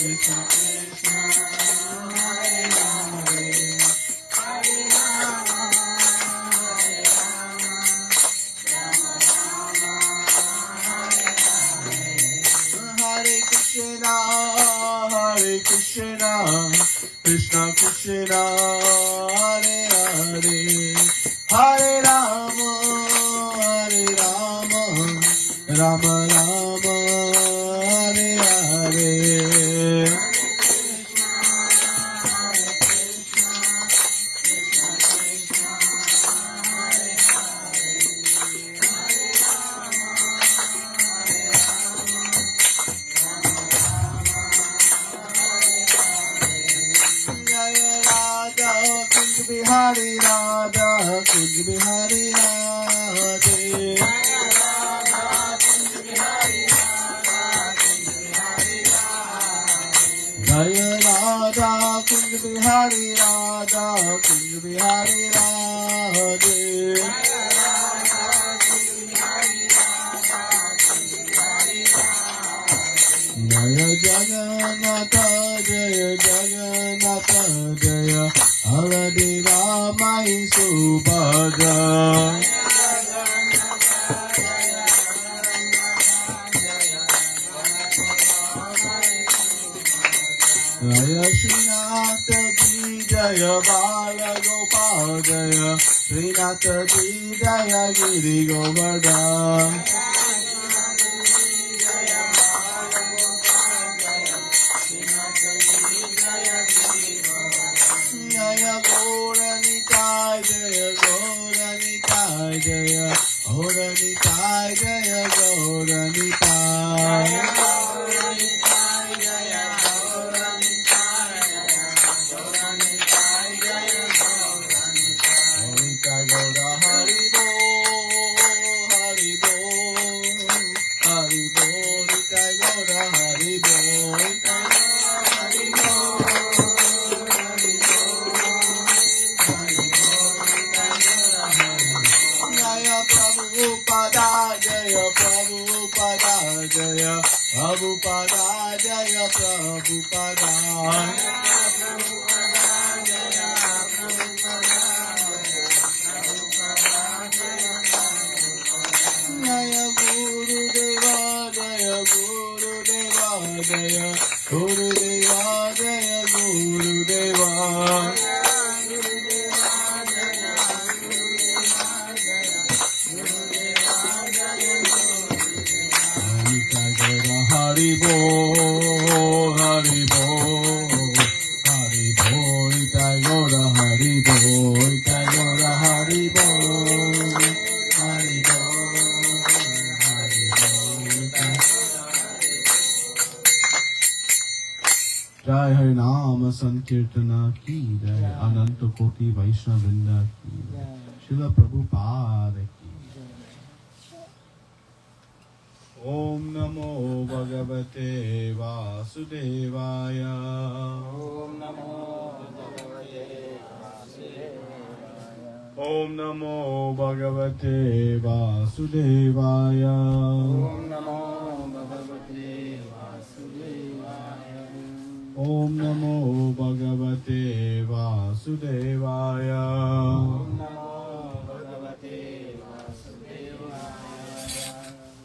Krishna Krishna Hare Hare Hare Rama Hare Rama Rama Rama Hare Hare Hare Krishna Krishna Krishna Hare Hare Hare Rama Rama Rama Hare Hare Bihari Radha Kunj Bihari Radhe Jaya Radha Kunj Bihari Radha Kunj Bihari Radhe Jaya Jagannatha Jaya Jagannatha Jaya Harade Ramai Subhadra Jaya Srinath Ji Jaya Bala Gopal Jaya Srinath Ji Jaya Giri Govardhan Jaya Gauranitai Jaya Gauranitai Jaya Gauranitai Jaya Gauranitai Gaura Hari Bo Hari Bo Hari Bo Nitai Gaura Hari Bo Hari Bo Jaya Prabhupada Jaya Prabhupada Jaya Prabhupada Jaya Prabhupada Jaya Guru Deva Jaya Guru Deva Jaya Guru Deva Jaya Guru Deva Hari Bo Hari Bo Hari Bo Itai Gaura Hari Bo Itai Gaura Hari Bo Hari Bo Hari Bo Jai Hari Nama Sankirtana Ki Jai Ananta Koti Vaishnava Vrinda Ki Srila Prabhupada Ki Om Namo Bhagavate Vasudevaya Om Namo Bhagavate Vasudevaya Om Namo Bhagavate Vasudevaya Om Namo Bhagavate Vasudevaya Om Namo Bhagavate Vasudevaya Om Namo Bhagavate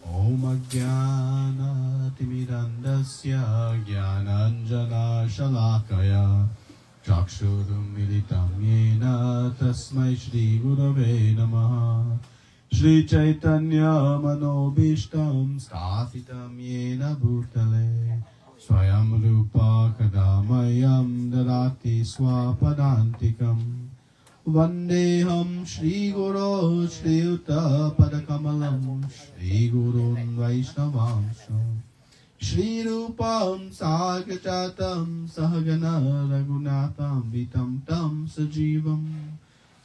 Om Ajnana Timirandasya Jnananjana Shalakaya Chakshurum Militam Yena Tasmai Shri Gurave Namaha Shri Chaitanya Manobishtam Sthapitam Yena Bhutale Swayam Rupa Kadamayam Dadati Swapadantikam Vandeham Shri Guru Shri Yuta Padakamalam Shri Gurun Vaishnavamsam Shri Rupam Sagachatam Sahagana Raghunatham Vitam Tam Sajivam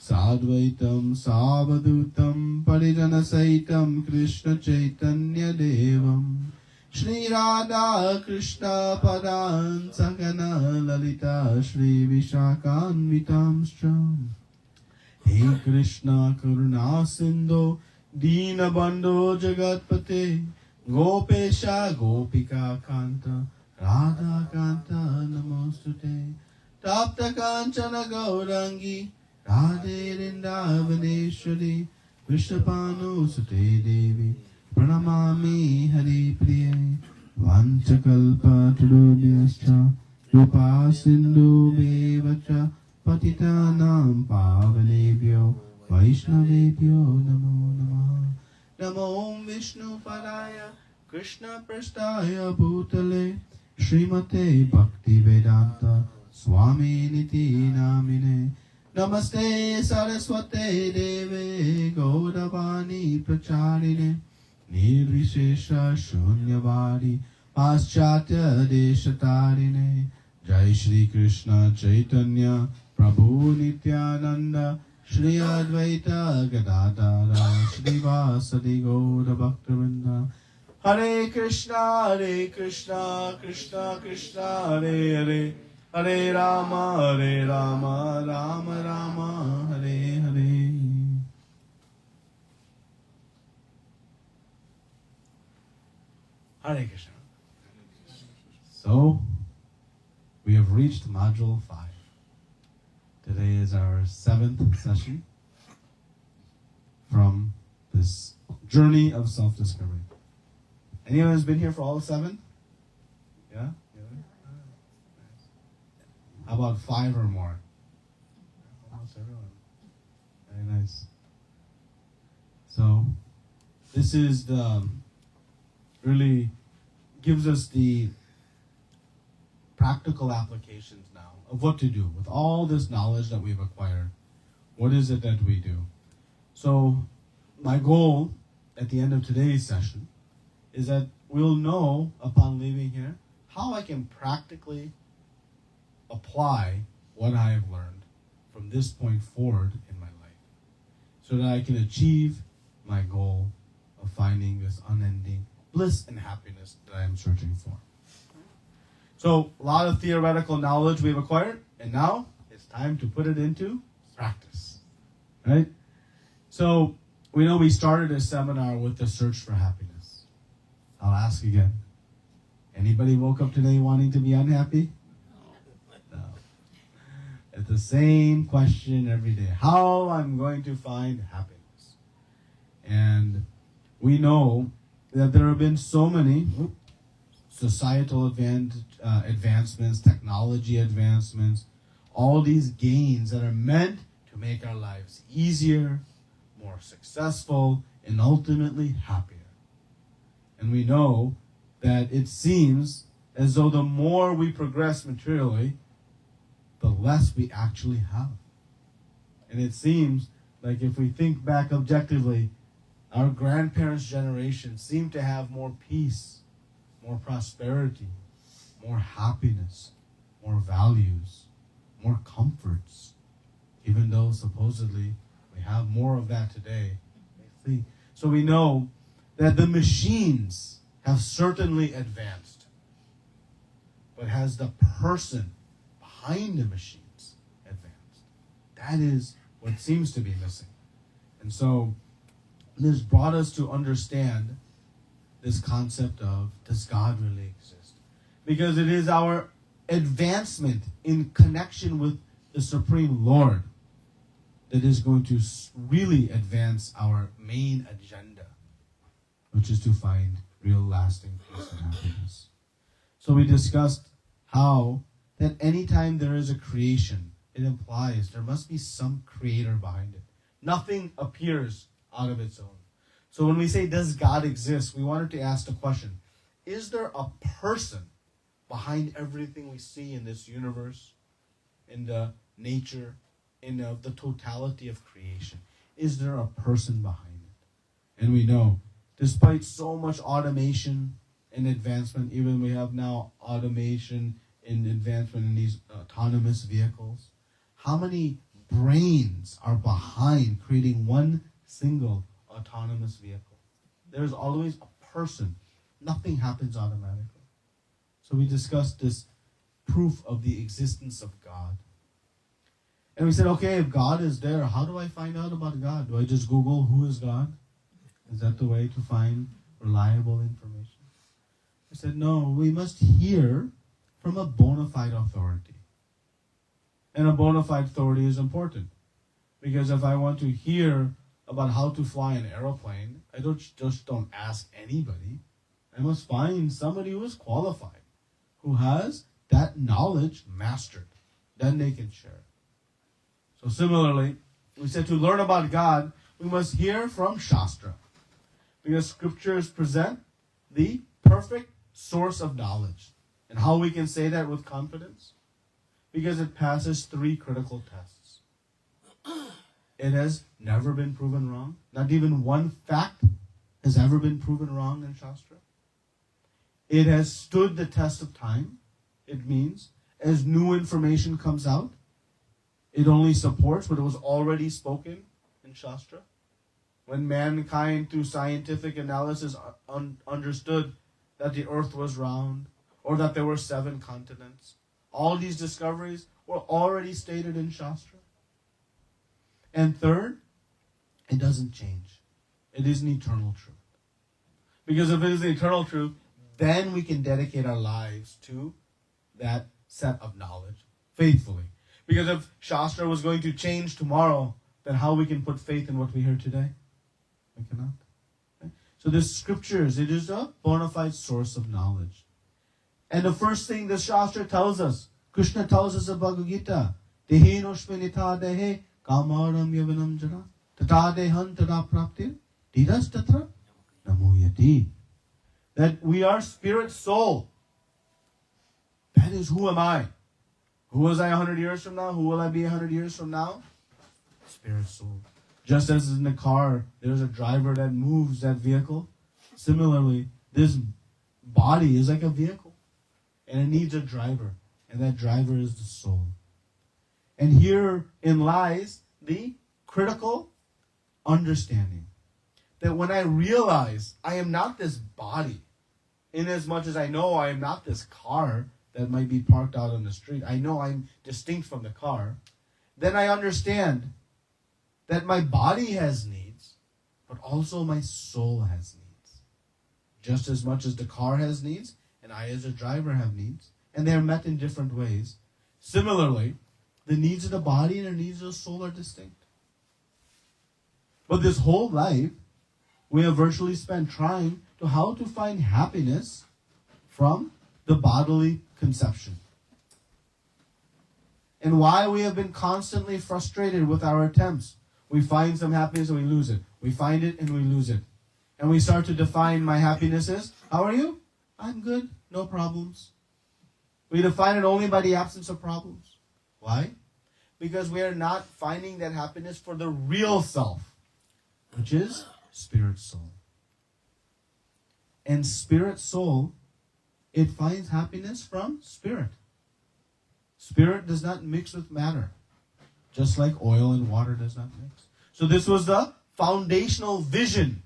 Sadvaitam Savadutam Parijana Saitam Krishna Chaitanya Devam Shri Radha Krishna Padan Sakana Lalita Shri Vishakan Vitamscha He Krishna Karuna Sindhu Dina Bandhu Jagatpate Gopesha Gopika Kanta Radha Kanta Namostute, Tapta Kanchana Gaurangi, Radhe Vrindavaneshwari, Vishnapanu Sute Devi, Pranamami Hari Priye, Vanchakalpa Turubhyascha, Rupa Sindhu Bevacha, Patitanam Pavanebhyo, Vaishnavebhyo Namo Namaha. Namo Vishnu Padaya, Krishna Prasthaya Bhutale, Srimate Bhakti Vedanta, Swami Niti Namine. Namaste Saraswate Deve, Gaudavani Pracharine, Nirvishesha Shunyavadi, Paschatya Deshatarine. Jai Shri Krishna Chaitanya, Prabhu Nityananda, Shri Advaita Gadadara, Shri Vasadi Gaura Bhaktivinoda. Hare Krishna, Krishna Krishna, Hare Hare, Hare Rama, Rama Rama, Hare Hare. Hare Krishna. So, we have reached Module 5. Today is our 7th session from this journey of self-discovery. Anyone who's been here for all 7? Yeah? How about 5 or more? Almost everyone. Very nice. So, this is really gives us the practical applications now of what to do with all this knowledge that we've acquired. What is it that we do? So, my goal at the end of today's session is that we'll know upon leaving here how I can practically apply what I have learned from this point forward in my life so that I can achieve my goal of finding this unending bliss and happiness that I am searching for. So, a lot of theoretical knowledge we've acquired, and now it's time to put it into practice, right? So, we know we started a seminar with the search for happiness. I'll ask again. Anybody woke up today wanting to be unhappy? No. It's the same question every day. How I'm going to find happiness? And we know that there have been so many societal advancements, technology advancements, all these gains that are meant to make our lives easier, more successful, and ultimately happier. And we know that it seems as though the more we progress materially, the less we actually have. And it seems like if we think back objectively, our grandparents' generation seemed to have more peace, more prosperity, more happiness, more values, more comforts, even though supposedly we have more of that today. So we know that the machines have certainly advanced, but has the person behind the machines advanced? That is what seems to be missing. And so this brought us to understand this concept of, does God really exist? Because it is our advancement in connection with the Supreme Lord that is going to really advance our main agenda, which is to find real lasting peace and happiness. So we discussed how that anytime there is a creation, it implies there must be some creator behind it. Nothing appears out of its own. So when we say, does God exist, we wanted to ask the question, is there a person behind everything we see in this universe, in the nature, in the totality of creation? Is there a person behind it? And we know, despite so much automation and advancement, even we have now automation and advancement in these autonomous vehicles, how many brains are behind creating one single autonomous vehicle? There's always a person. Nothing happens automatically. So we discussed this proof of the existence of God. And we said, okay, if God is there, how do I find out about God? Do I just Google who is God? Is that the way to find reliable information? said, no, we must hear from a bona fide authority. And a bona fide authority is important. Because if I want to hear about how to fly an aeroplane, I just don't ask anybody. I must find somebody who is qualified, who has that knowledge mastered. Then they can share it. So similarly, we said to learn about God, we must hear from Shastra. Because scriptures present the perfect source of knowledge. And how we can say that with confidence? Because it passes 3 critical tests. It has never been proven wrong. Not even one fact has ever been proven wrong in Shastra. It has stood the test of time. It means as new information comes out, it only supports what was already spoken in Shastra. When mankind, through scientific analysis, understood that the earth was round, or that there were 7 continents, all these discoveries were already stated in Shastra. And third, it doesn't change. It is an eternal truth. Because if it is an eternal truth, then we can dedicate our lives to that set of knowledge faithfully. Because if Shastra was going to change tomorrow, then how we can put faith in what we hear today? We cannot. Okay? So the scriptures, it is a bona fide source of knowledge. And the first thing the Shastra tells us, Krishna tells us about Bhagavad Gita, Dehe noshmenita dehe kamaram yavanam jara tata dehan tada praptir tiras tatra namuyati. That we are spirit soul. That is, who am I? Who was I 100 years from now? Who will I be 100 years from now? Spirit soul. Just as in the car, there's a driver that moves that vehicle. Similarly, this body is like a vehicle. And it needs a driver. And that driver is the soul. And herein lies the critical understanding. That when I realize I am not this body, inasmuch as I know I am not this car that might be parked out on the street, I know I'm distinct from the car, then I understand that my body has needs, but also my soul has needs. Just as much as the car has needs, and I as a driver have needs, and they are met in different ways. Similarly, the needs of the body and the needs of the soul are distinct. But this whole life, we have virtually spent trying to how to find happiness from the bodily conception. And why we have been constantly frustrated with our attempts. We find some happiness and we lose it. We find it and we lose it. And we start to define my happiness as, how are you? I'm good, no problems. We define it only by the absence of problems. Why? Because we are not finding that happiness for the real self, which is spirit soul. And spirit soul, it finds happiness from spirit. Spirit does not mix with matter, just like oil and water does not mix. So this was the foundational vision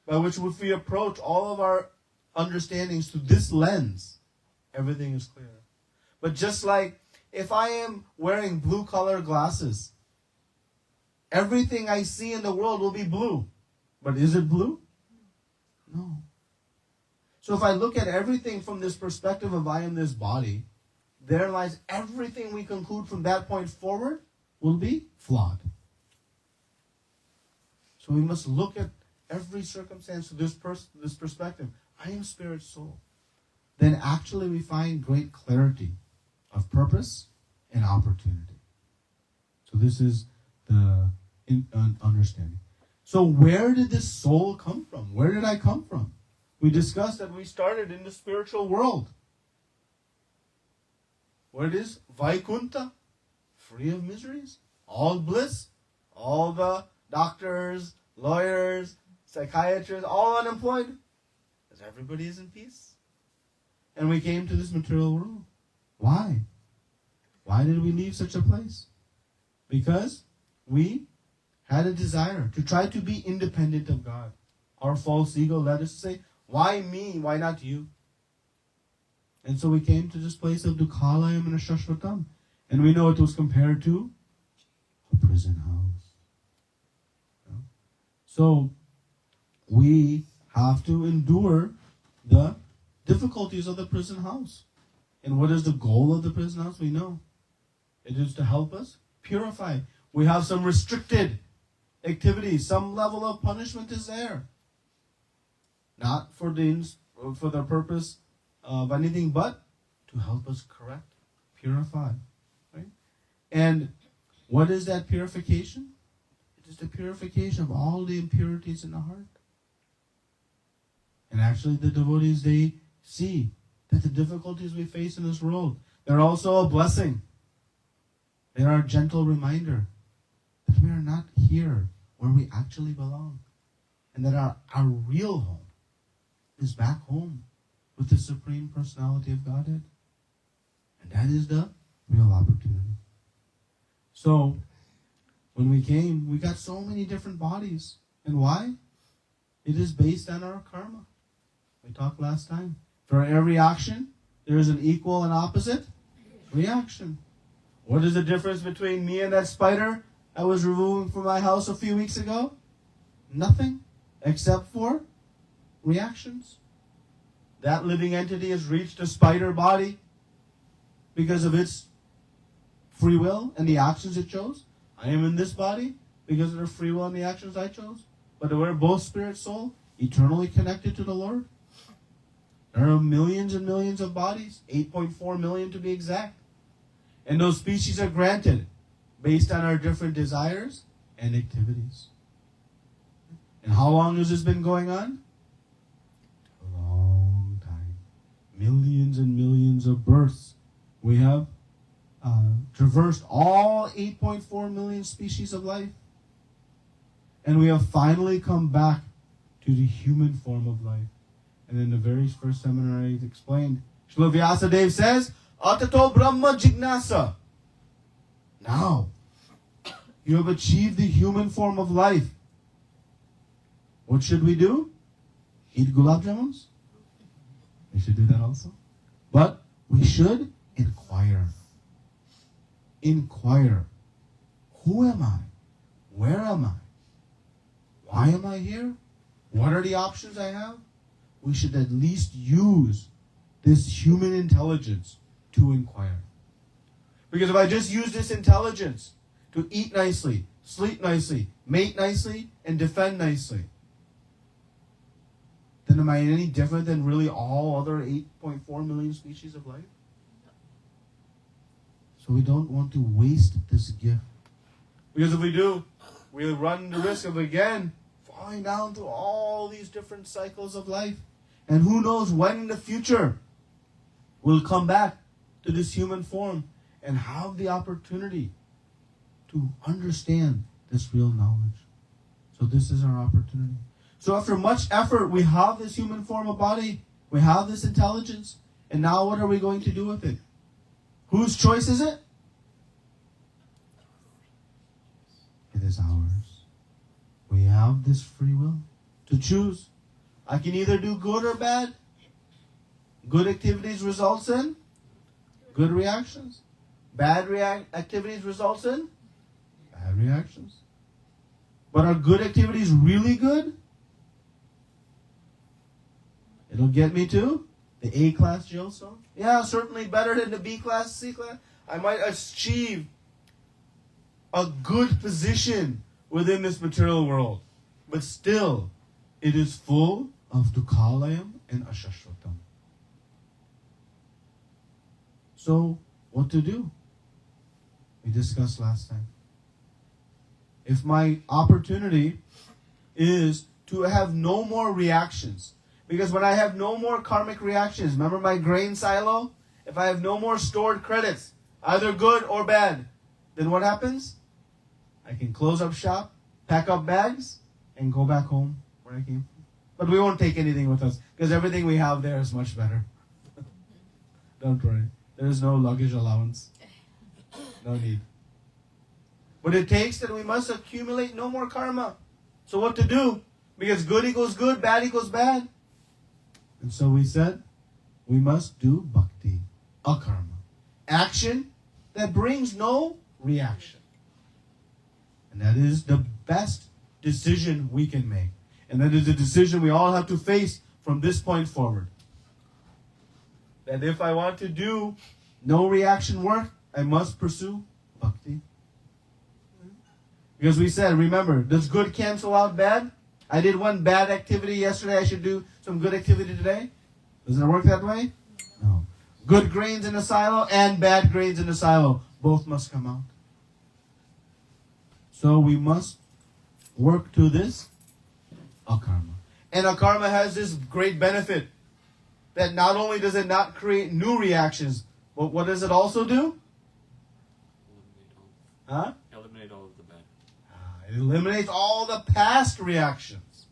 by which if we approach all of our understandings through this lens, everything is clear. But just like if I am wearing blue color glasses, everything I see in the world will be blue. But is it blue? No. So if I look at everything from this perspective of I am this body, there lies everything we conclude from that point forward will be flawed. So we must look at every circumstance through this perspective. I am spirit soul. Then actually we find great clarity of purpose and opportunity. So this is the understanding. So where did this soul come from? Where did I come from? We discussed that we started in the spiritual world. Where it is Vaikunta, free of miseries, all bliss, all the doctors, lawyers, psychiatrists, all unemployed, because everybody is in peace. And we came to this material world. Why? Why did we leave such a place? Because we had a desire to try to be independent of God. Our false ego led us to say, why me? Why not you? And so we came to this place of Dukhalayam and Shashvatam. And we know it was compared to a prison house. So we have to endure the difficulties of the prison house. And what is the goal of the prison house? We know. It is to help us purify. We have some restricted activities. Some level of punishment is there. Not for the purpose of anything but to help us correct, purify. Right? And what is that purification? It is the purification of all the impurities in the heart. And actually the devotees, they see that the difficulties we face in this world, they're also a blessing. They are a gentle reminder that we are not here where we actually belong. And that our real home is back home with the Supreme Personality of Godhead. And that is the real opportunity. So, when we came, we got so many different bodies. And why? It is based on our karma. We talked last time. For every action, there is an equal and opposite reaction. What is the difference between me and that spider I was removing from my house a few weeks ago? Nothing, except for reactions. That living entity has reached a spider body because of its free will and the actions it chose. I am in this body because of the free will and the actions I chose. But we're both spirit soul, eternally connected to the Lord. There are millions and millions of bodies, 8.4 million to be exact. And those species are granted based on our different desires and activities. And how long has this been going on? A long time. Millions and millions of births. We have traversed all 8.4 million species of life. And we have finally come back to the human form of life. And in the very first seminar I explained, Srila Vyasadeva says, Atato Brahma Jignasa. Now, you have achieved the human form of life. What should we do? Eat gulab jamuns? We should do that also. But we should inquire. Inquire. Who am I? Where am I? Why am I here? What are the options I have? We should at least use this human intelligence to inquire. Because if I just use this intelligence to eat nicely, sleep nicely, mate nicely, and defend nicely, then am I any different than really all other 8.4 million species of life? So we don't want to waste this gift. Because if we do, we'll run the risk of again falling down through all these different cycles of life. And who knows when in the future we'll come back to this human form and have the opportunity to understand this real knowledge. So this is our opportunity. So after much effort, we have this human form of body. We have this intelligence. And now what are we going to do with it? Whose choice is it? It is ours. We have this free will to choose. I can either do good or bad. Good activities results in good reactions. Bad activities results in bad reactions. But are good activities really good? It'll get me to the A-class jail cell. Yeah, certainly better than the B-class, C-class. I might achieve a good position within this material world. But still, it is full of Dukhalayam and Ashashvatam. So, what to do? We discussed last time. If my opportunity is to have no more reactions, because when I have no more karmic reactions, remember my grain silo? If I have no more stored credits, either good or bad, then what happens? I can close up shop, pack up bags, and go back home where I came from. But we won't take anything with us, because everything we have there is much better. Don't worry. There is no luggage allowance. No need. But it takes that we must accumulate no more karma. So what to do? Because good equals good, bad equals bad. And so we said, we must do bhakti, akarma. Action that brings no reaction. And that is the best decision we can make. And that is a decision we all have to face from this point forward. that if I want to do no reaction work, I must pursue bhakti. Because we said, remember, does good cancel out bad? I did one bad activity yesterday, I should do some good activity today? Doesn't it work that way? No. Good grains in a silo and bad grains in a silo. Both must come out. So we must work to this akarma. And akarma has this great benefit that not only does it not create new reactions, but what does it also do? Eliminate all of the bad. It eliminates all the past reactions.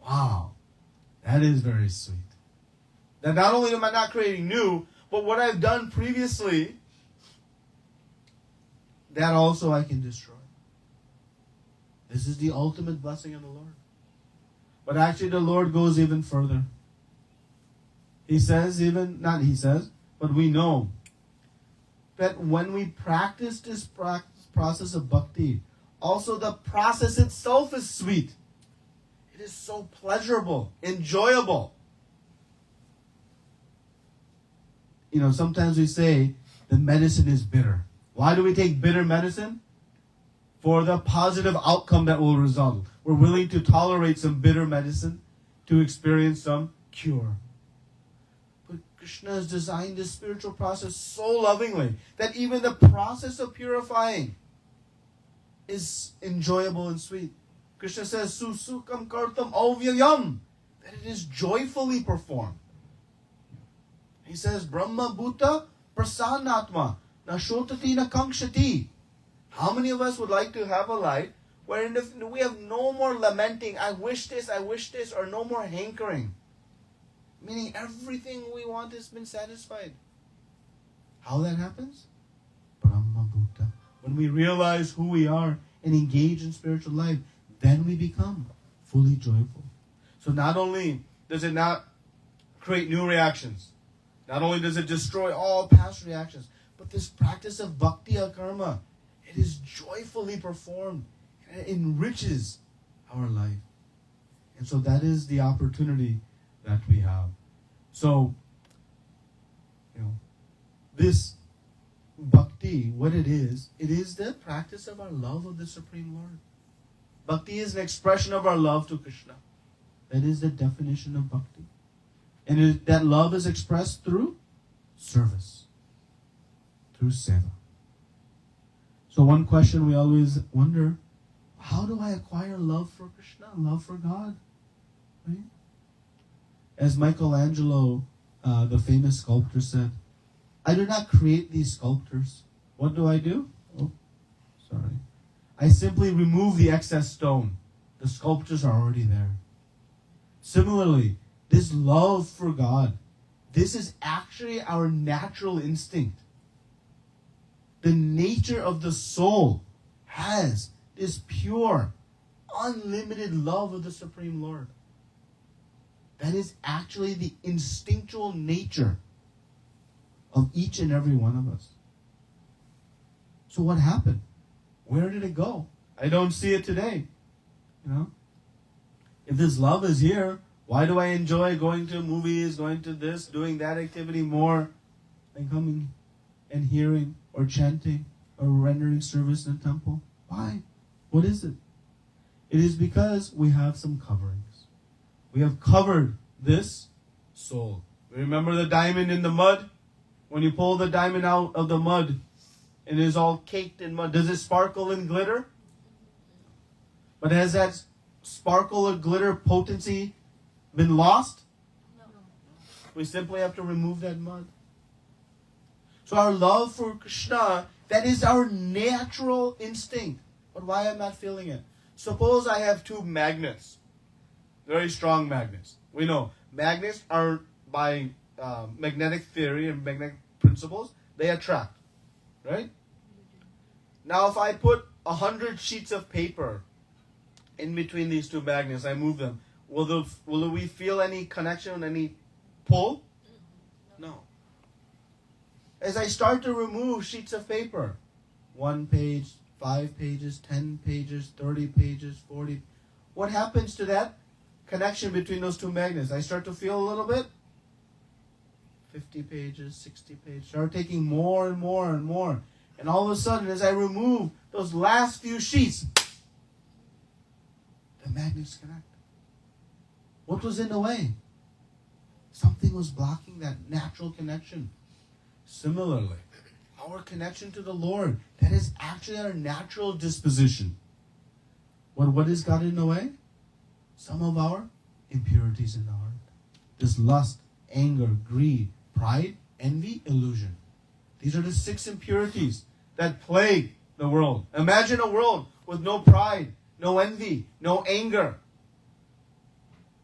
Wow. That is very sweet. That not only am I not creating new, but what I've done previously, that also I can destroy. This is the ultimate blessing of the Lord. But actually the Lord goes even further. He says, but we know that when we practice this process of bhakti, also the process itself is sweet. It is so pleasurable, enjoyable. Sometimes we say the medicine is bitter. Why do we take bitter medicine? For the positive outcome that will result. We're willing to tolerate some bitter medicine to experience some cure. But Krishna has designed this spiritual process so lovingly that even the process of purifying is enjoyable and sweet. Krishna says, Susukam kartam avyayam, that it is joyfully performed. He says, Brahma bhuta prasannatma nashotati na kankshati. How many of us would like to have a life wherein we have no more lamenting, I wish this, or no more hankering? Meaning everything we want has been satisfied. How that happens? Brahma bhuta. When we realize who we are and engage in spiritual life, then we become fully joyful. So not only does it not create new reactions, not only does it destroy all past reactions, but this practice of bhakti akarma, it is joyfully performed and it enriches our life. And so that is the opportunity that we have. So, this bhakti, what it is the practice of our love of the Supreme Lord. Bhakti is an expression of our love to Krishna. That is the definition of bhakti. And that love is expressed through service, through seva. So one question we always wonder, how do I acquire love for Krishna, love for God? Right? As Michelangelo, the famous sculptor, said, I do not create these sculptures. What do I do? I simply remove the excess stone. The sculptures are already there. Similarly, this love for God, this is actually our natural instinct. The nature of the soul has this pure, unlimited love of the Supreme Lord. That is actually the instinctual nature of each and every one of us. So what happened? Where did it go? I don't see it today. If this love is here, why do I enjoy going to movies, going to this, doing that activity more than coming and hearing or chanting or rendering service in the temple? Why? What is it? It is because we have some coverings. We have covered this soul. Remember the diamond in the mud? When you pull the diamond out of the mud and it is all caked in mud, does it sparkle and glitter? But has that sparkle or glitter potency been lost? No. We simply have to remove that mud. So our love for Krishna, that is our natural instinct. But why am I not feeling it? Suppose I have two magnets, very strong magnets. We know magnets are, by magnetic theory and magnetic principles, they attract, right? Now if I put 100 sheets of paper in between these two magnets, I move them, will we feel any connection, any pull? No. As I start to remove sheets of paper, 1 page, 5 pages, 10 pages, 30 pages, 40, what happens to that connection between those two magnets? I start to feel a little bit? 50 pages, 60 pages. Start taking more and more and more. And all of a sudden, as I remove those last few sheets, the magnets connect. What was in the way? Something was blocking that natural connection. Similarly, our connection to the Lord, that is actually our natural disposition. What has got in the way? Some of our impurities in the heart. This lust, anger, greed, pride, envy, illusion. These are the 6 impurities that plague the world. Imagine a world with no pride, no envy, no anger,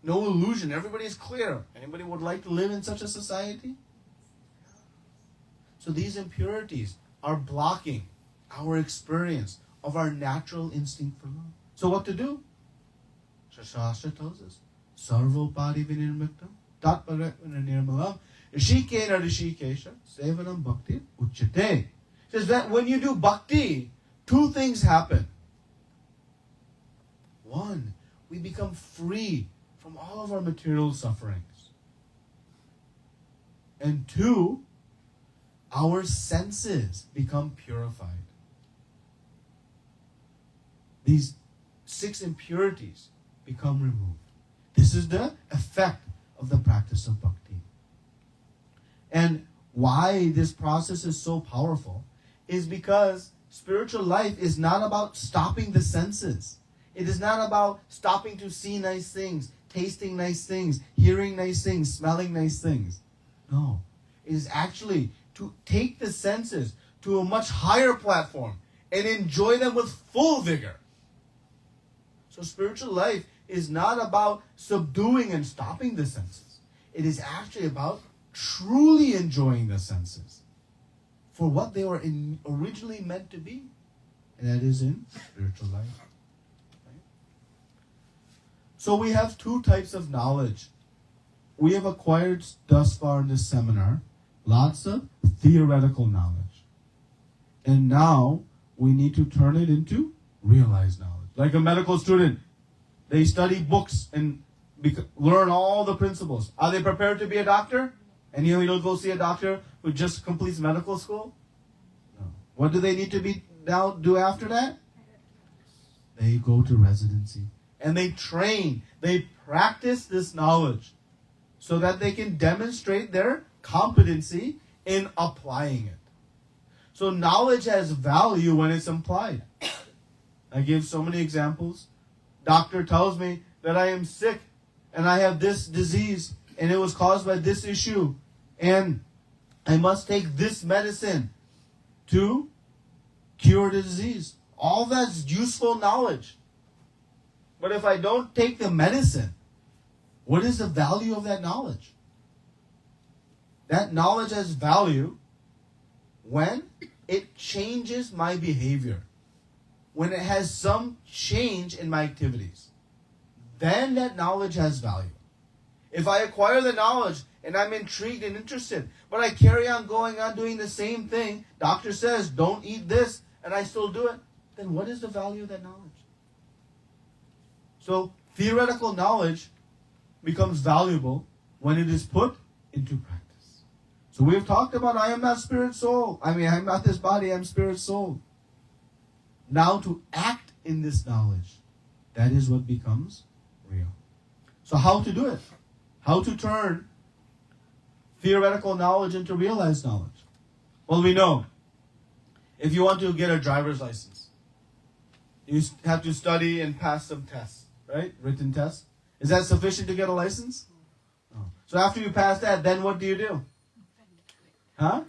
no illusion. Everybody is clear. Anybody would like to live in such a society? So these impurities are blocking our experience of our natural instinct for love. So what to do? Shastra tells us, Sarvopadi vinirmuktam, tatparatmana nirmalam, rishikena rishikesha, sevanam bhakti uchyate. It says that when you do bhakti, 2 things happen. 1, we become free from all of our material sufferings. And 2, our senses become purified. These 6 impurities become removed. This is the effect of the practice of bhakti. And why this process is so powerful is because spiritual life is not about stopping the senses. It is not about stopping to see nice things, tasting nice things, hearing nice things, smelling nice things. No. It is actually to take the senses to a much higher platform and enjoy them with full vigor. So spiritual life is not about subduing and stopping the senses. It is actually about truly enjoying the senses for what they were originally meant to be. And that is in spiritual life. Right? So we have 2 types of knowledge. We have acquired thus far in this seminar lots of theoretical knowledge. And now we need to turn it into realized knowledge. Like a medical student, they study books and learn all the principles. Are they prepared to be a doctor? And you don't go see a doctor who just completes medical school? No. What do they need to do after that? They go to residency. And they train. They practice this knowledge so that they can demonstrate their competency in applying it. So knowledge has value when it's applied. I give so many examples. Doctor tells me that I am sick and I have this disease and it was caused by this issue and I must take this medicine to cure the disease. All that's useful knowledge. But if I don't take the medicine, what is the value of that knowledge? That knowledge has value when it changes my behavior. When it has some change in my activities, then that knowledge has value. If I acquire the knowledge and I'm intrigued and interested, but I carry on going on doing the same thing, doctor says, don't eat this, and I still do it, then what is the value of that knowledge? So theoretical knowledge becomes valuable when it is put into practice. So we have talked about I am not spirit soul. I'm not this body, I'm spirit soul. Now to act in this knowledge, that is what becomes real. So how to do it? How to turn theoretical knowledge into realized knowledge? Well, we know if you want to get a driver's license, you have to study and pass some tests, right? Written tests. Is that sufficient to get a license? No. So after you pass that, then what do you do? Huh?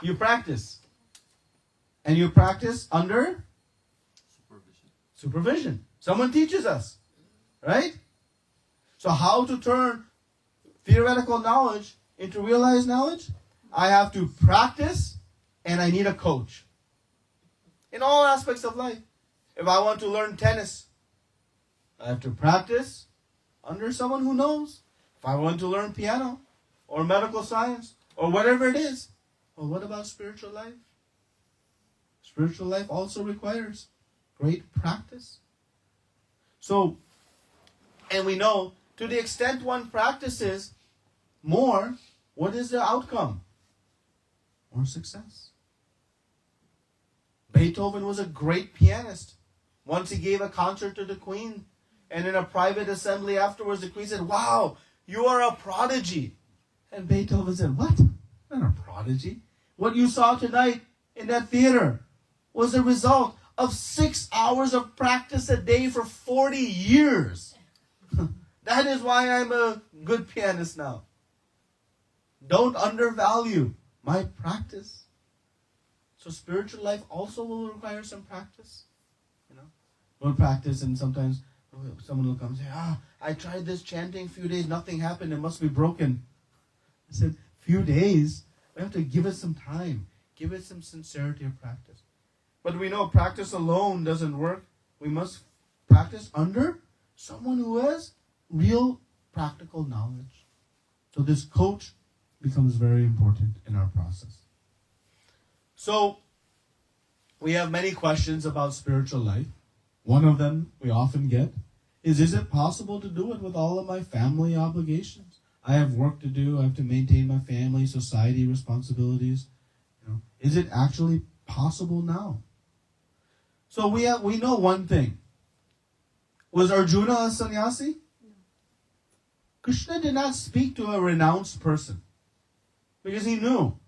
You practice. And you practice under supervision. Someone teaches us, right? So how to turn theoretical knowledge into realized knowledge? I have to practice and I need a coach. In all aspects of life. If I want to learn tennis, I have to practice under someone who knows. If I want to learn piano or medical science or whatever it is. Well, what about spiritual life? Spiritual life also requires great practice. So, and we know to the extent one practices more, what is the outcome? More success. Beethoven was a great pianist. Once he gave a concert to the Queen, and in a private assembly afterwards, the Queen said, "Wow, you are a prodigy." And Beethoven said, "What? I'm not a prodigy. What you saw tonight in that theater was a result of 6 hours of practice a day for 40 years. That is why I'm a good pianist now. Don't undervalue my practice." So spiritual life also will require some practice. We'll practice, and sometimes someone will come and say, I tried this chanting a few days, nothing happened, it must be broken. I said, few days? We have to give it some time. Give it some sincerity of practice. But we know practice alone doesn't work. We must practice under someone who has real practical knowledge. So this coach becomes very important in our process. So we have many questions about spiritual life. One of them we often get is it possible to do it with all of my family obligations? I have work to do. I have to maintain my family, society responsibilities. Is it actually possible now? So we know one thing. Was Arjuna a sannyasi? No. Krishna did not speak to a renounced person because he knew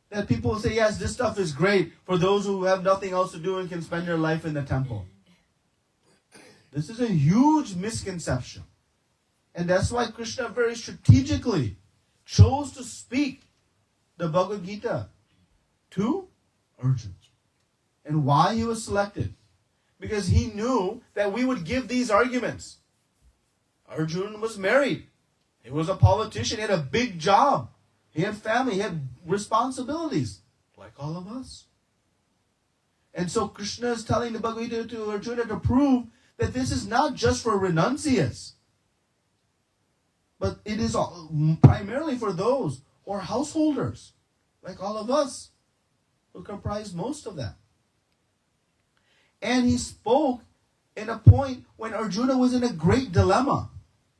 that people will say, yes, this stuff is great for those who have nothing else to do and can spend their life in the temple. This is a huge misconception. And that's why Krishna very strategically chose to speak the Bhagavad Gita to Arjuna. And why he was selected? Because he knew that we would give these arguments. Arjuna was married. He was a politician. He had a big job. He had family. He had responsibilities, like all of us. And so Krishna is telling the Bhagavad Gita to Arjuna to prove that this is not just for renunciates, but it is primarily for those who are householders, like all of us, who comprise most of that. And he spoke in a point when Arjuna was in a great dilemma.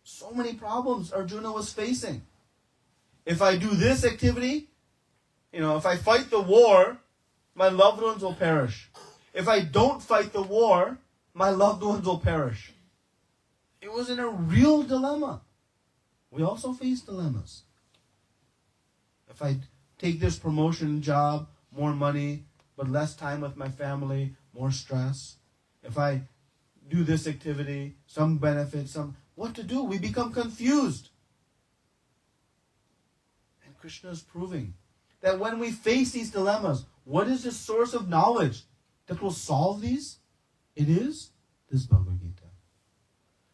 So many problems Arjuna was facing. If I do this activity, if I fight the war, my loved ones will perish. If I don't fight the war, my loved ones will perish. It was in a real dilemma. We also face dilemmas. If I take this promotion job, more money, but less time with my family, more stress. If I do this activity, some benefit, what to do? We become confused. And Krishna is proving that when we face these dilemmas, what is the source of knowledge that will solve these? It is this Bhagavad Gita.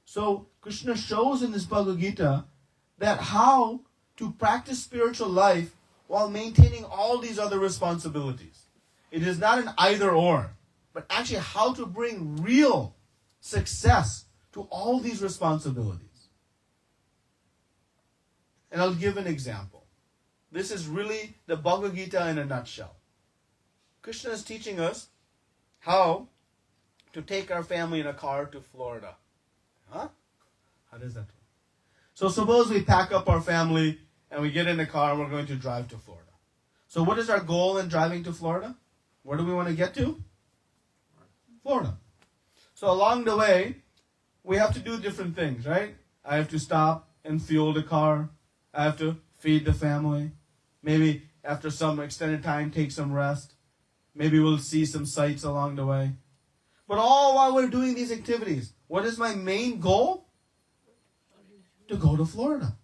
So Krishna shows in this Bhagavad Gita that how to practice spiritual life while maintaining all these other responsibilities. It is not an either or, but actually how to bring real success to all these responsibilities. And I'll give an example. This is really the Bhagavad Gita in a nutshell. Krishna is teaching us how to take our family in a car to Florida. How does that work? So suppose we pack up our family and we get in the car and we're going to drive to Florida. So what is our goal in driving to Florida? Where do we want to get to? Florida. So along the way, we have to do different things, right? I have to stop and fuel the car. I have to feed the family. Maybe after some extended time, take some rest. Maybe we'll see some sights along the way. But all while we're doing these activities, what is my main goal? To go to Florida.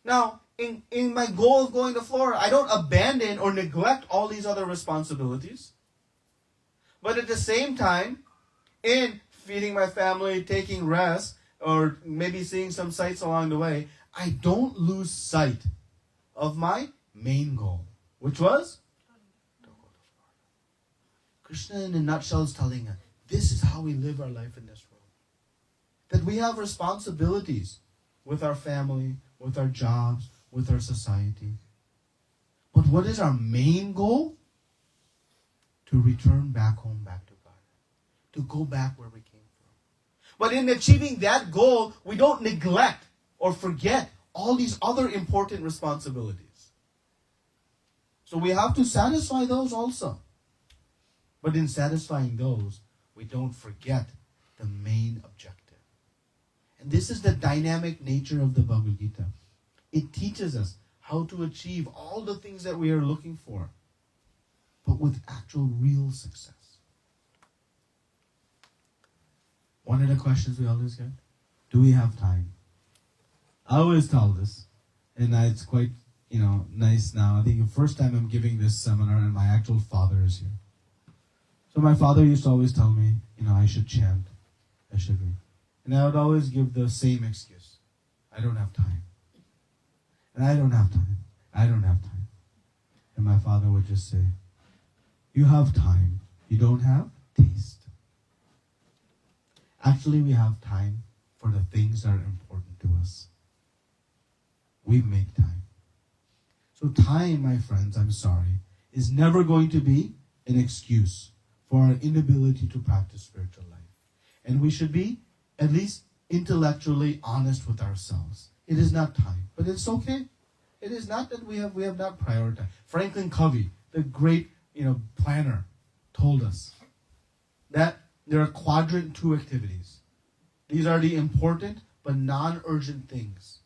Now, in my goal of going to Florida, I don't abandon or neglect all these other responsibilities. But at the same time, in feeding my family, taking rest, or maybe seeing some sights along the way, I don't lose sight of my main goal, which was to go to Florida. Krishna in a nutshell is telling us, this is how we live our life in this world. That we have responsibilities with our family, with our jobs, with our society. But what is our main goal? To return back home, back to God. To go back where we came from. But in achieving that goal, we don't neglect or forget all these other important responsibilities. So we have to satisfy those also. But in satisfying those, we don't forget the main objective. And this is the dynamic nature of the Bhagavad Gita. It teaches us how to achieve all the things that we are looking for, but with actual real success. One of the questions we always get, do we have time? I always tell this, and it's quite, nice now. I think the first time I'm giving this seminar and my actual father is here. So my father used to always tell me, I should chant, I should read. And I would always give the same excuse. I don't have time. And I don't have time. I don't have time. And my father would just say, you have time. You don't have taste. Actually, we have time for the things that are important to us. We make time. So time, my friends, I'm sorry, is never going to be an excuse for our inability to practice spiritual life. And we should be at least intellectually honest with ourselves. It is not time, but it's okay. It is not that we have not prioritized. Franklin Covey, the great planner, told us that there are quadrant 2 activities. These are the important but non-urgent things.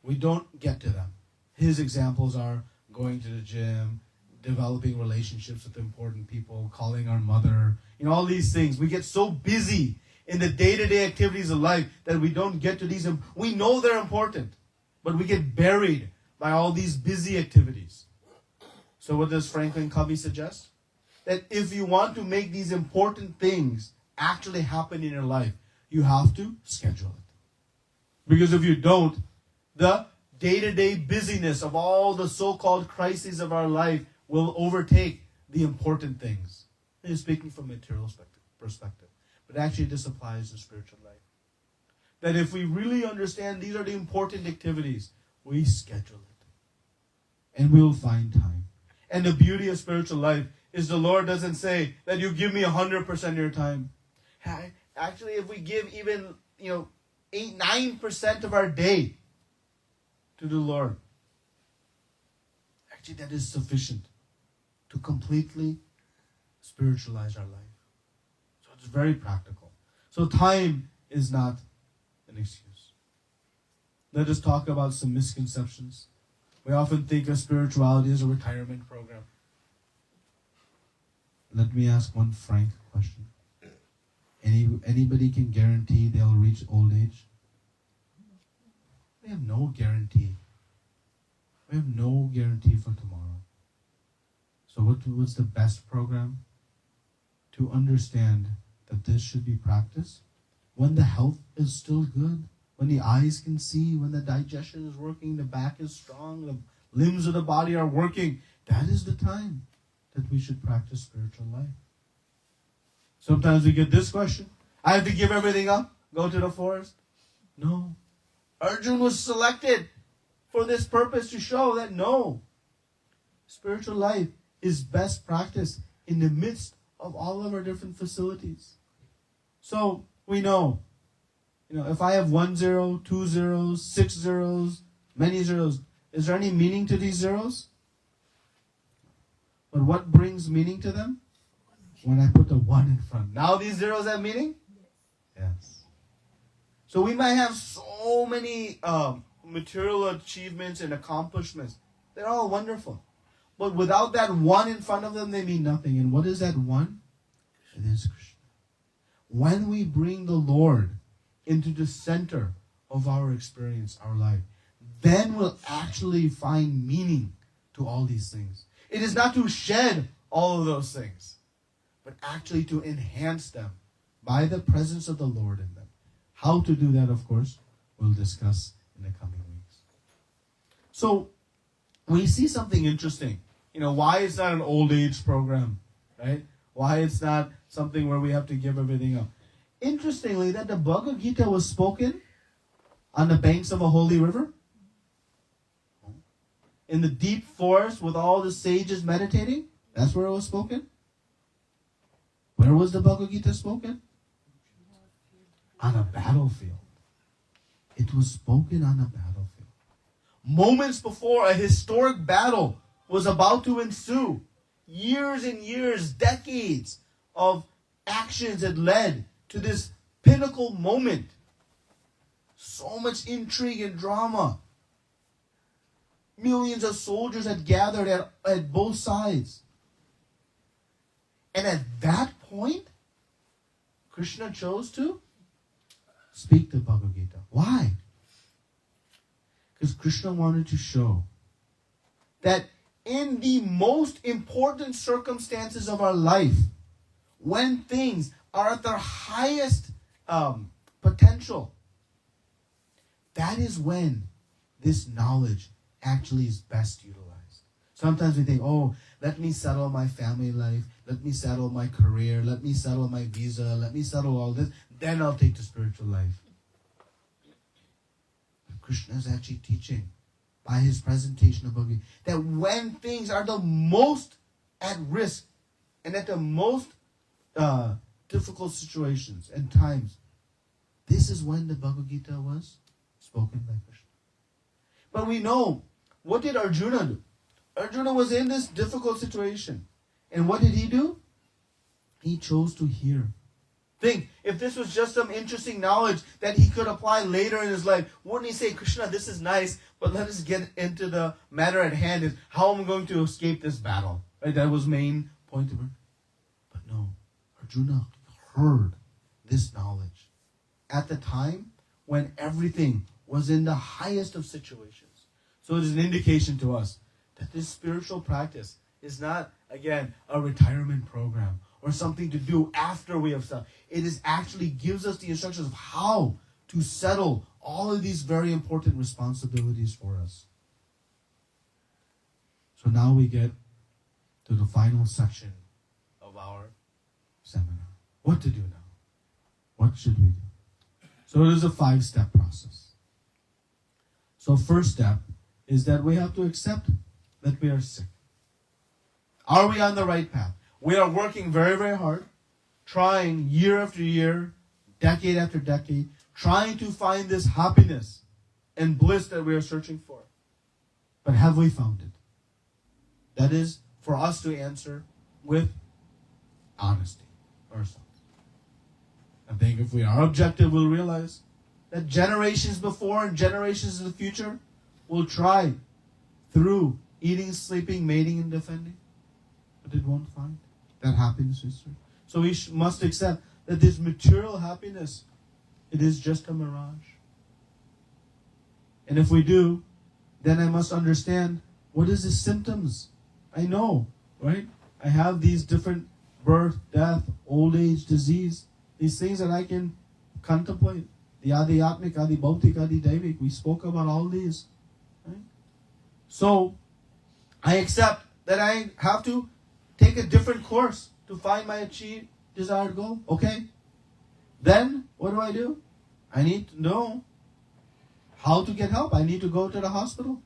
We don't get to them. His examples are going to the gym, developing relationships with important people, calling our mother, all these things. We get so busy in the day-to-day activities of life that we don't get to these. We know they're important, but we get buried by all these busy activities. So what does Franklin Covey suggest? That if you want to make these important things actually happen in your life, you have to schedule it. Because if you don't, the day-to-day busyness of all the so-called crises of our life will overtake the important things. And speaking from a material perspective. But actually this applies to spiritual life. That if we really understand these are the important activities, we schedule it. And we'll find time. And the beauty of spiritual life is the Lord doesn't say that you give me 100% of your time. Actually, if we give even 8-9% of our day to the Lord, actually that is sufficient to completely spiritualize our life. So it's very practical. So time is not an excuse. Let us talk about some misconceptions. We often think of spirituality as a retirement program. Let me ask one frank question. Anybody can guarantee they'll reach old age? We have no guarantee. We have no guarantee for tomorrow. So what's the best program? To understand that this should be practiced when the health is still good, when the eyes can see, when the digestion is working, the back is strong, the limbs of the body are working. That is the time that we should practice spiritual life. Sometimes we get this question. I have to give everything up? Go to the forest? No. Arjuna was selected for this purpose to show that no. Spiritual life is best practiced in the midst of all of our different facilities. So we know, if I have 1 0, 2 zeros, 6 zeros, many zeros, is there any meaning to these zeros? But what brings meaning to them? When I put the 1 in front. Now these zeros have meaning? Yes. So we might have so many material achievements and accomplishments. They're all wonderful. But without that 1 in front of them, they mean nothing. And what is that 1? It is Krishna. When we bring the Lord into the center of our experience, our life, then we'll actually find meaning to all these things. It is not to shed all of those things, but actually to enhance them by the presence of the Lord in them. How to do that, of course, we'll discuss in the coming weeks. So, we see something interesting. Why it's not an old age program, right? Why it's not something where we have to give everything up. Interestingly, that the Bhagavad Gita was spoken on the banks of a holy river, in the deep forest with all the sages meditating. That's where it was spoken. Where was the Bhagavad Gita spoken? On a battlefield. It was spoken on a battlefield. moments before a historic battle was about to ensue. Years and years, decades of actions had led to this pinnacle moment. So much intrigue and drama. Millions of soldiers had gathered at both sides. And at that point, Krishna chose to speak the Bhagavad Gita. Why? Because Krishna wanted to show that in the most important circumstances of our life, when things are at their highest potential, that is when this knowledge actually is best utilized. Sometimes we think, oh, let me settle my family life, let me settle my career, let me settle my visa, let me settle all this, then I'll take the spiritual life. But Krishna is actually teaching by his presentation of Bhagavad Gita that when things are the most at risk and at the most difficult situations and times, this is when the Bhagavad Gita was spoken by Krishna. But we know, what did Arjuna do? Arjuna was in this difficult situation. And what did he do? He chose to hear. Think, if this was just some interesting knowledge that he could apply later in his life, wouldn't he say, Krishna, this is nice, but let us get into the matter at hand, is how am I going to escape this battle? Right? That was main point of it. But no, Arjuna heard this knowledge at the time when everything was in the highest of situations. So it is an indication to us that this spiritual practice is not, again, a retirement program or something to do after we have stopped. It is actually gives us the instructions of how to settle all of these very important responsibilities for us. So now we get to the final section of our seminar. What to do now? What should we do? So it is a 5-step process. So first step is that we have to accept that we are sick. Are we on the right path? We are working very, very hard, trying year after year, decade after decade, trying to find this happiness and bliss that we are searching for. But have we found it? That is for us to answer with honesty ourselves. I think if we are objective, we'll realize that generations before and generations in the future will try through eating, sleeping, mating, and defending, but it won't find that happiness is true. So we must accept that this material happiness, it is just a mirage. And if we do, then I must understand what is the symptoms. I know, right? I have these different birth, death, old age, disease, these things that I can contemplate. The Adhyatmik, Adi Bhautik, Adi Daivik. We spoke about all these. Right? So, I accept that I have to take a different course to find my achieved desired goal. Okay. Then, what do? I need to know how to get help. I need to go to the hospital.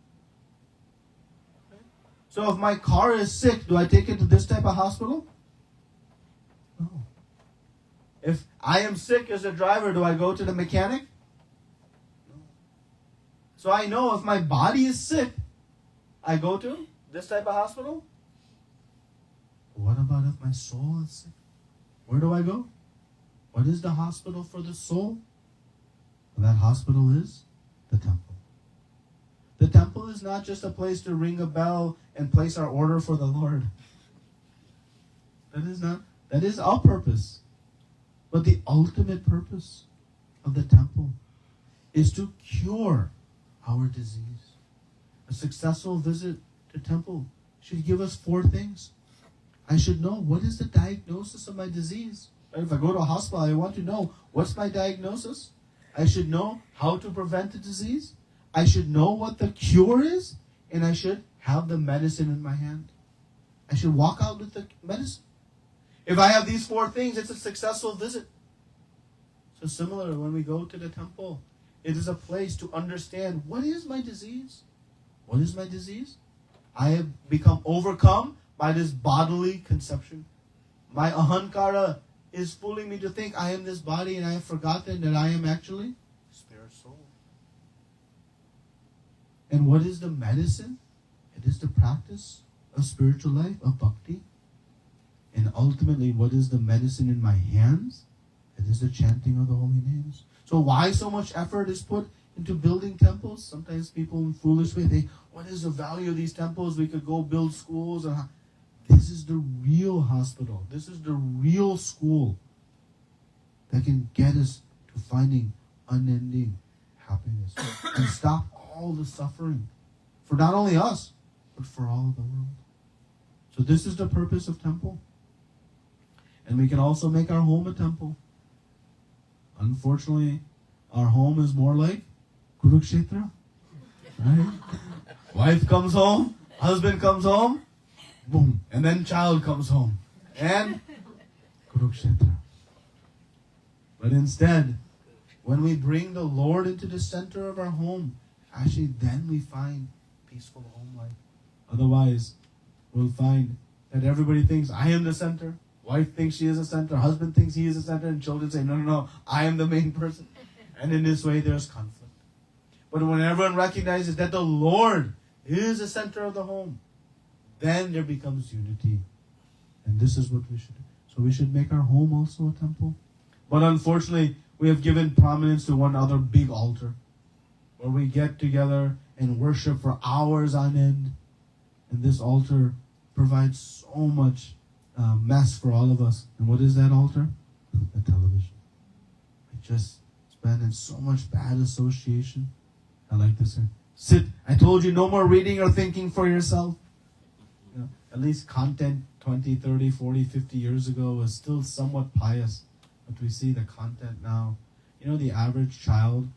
Okay. So if my car is sick, do I take it to this type of hospital? No. If I am sick as a driver, do I go to the mechanic? No. So I know if my body is sick, I go to this type of hospital? What about if my soul is sick? Where do I go? What is the hospital for the soul? Well, that hospital is the temple. The temple is not just a place to ring a bell and place our order for the Lord. That is our purpose. But the ultimate purpose of the temple is to cure our disease. A successful visit to temple should give us 4 things. I should know what is the diagnosis of my disease. Right? If I go to a hospital, I want to know what's my diagnosis. I should know how to prevent the disease. I should know what the cure is. And I should have the medicine in my hand. I should walk out with the medicine. If I have these 4 things, it's a successful visit. So similar when we go to the temple, it is a place to understand what is my disease. What is my disease? I have become overcome by this bodily conception. My ahankara is fooling me to think I am this body and I have forgotten that I am actually spirit soul. And what is the medicine? It is the practice of spiritual life, of bhakti. And ultimately, what is the medicine in my hands? It is the chanting of the holy names. So why so much effort is put into building temples? Sometimes people in foolish way think, what is the value of these temples? We could go build schools. This is the real hospital. This is the real school that can get us to finding unending happiness and stop all the suffering for not only us, but for all the world. So this is the purpose of temple. And we can also make our home a temple. Unfortunately, our home is more like Kurukshetra, right? Wife comes home, husband comes home, boom, and then child comes home, and Kurukshetra. But instead, when we bring the Lord into the center of our home, actually then we find peaceful home life. Otherwise, we'll find that everybody thinks I am the center. Wife thinks she is the center. Husband thinks he is the center. And children say, no, I am the main person. And in this way, there's conflict. But when everyone recognizes that the Lord is the center of the home, then there becomes unity. And this is what we should do. So we should make our home also a temple. But unfortunately, we have given prominence to one other big altar, where we get together and worship for hours on end. And this altar provides so much mess for all of us. And what is that altar? The television. I just spend in so much bad association. I like to say, sit. I told you no more reading or thinking for yourself. You know, at least content 20, 30, 40, 50 years ago was still somewhat pious. But we see the content now. You know, the average child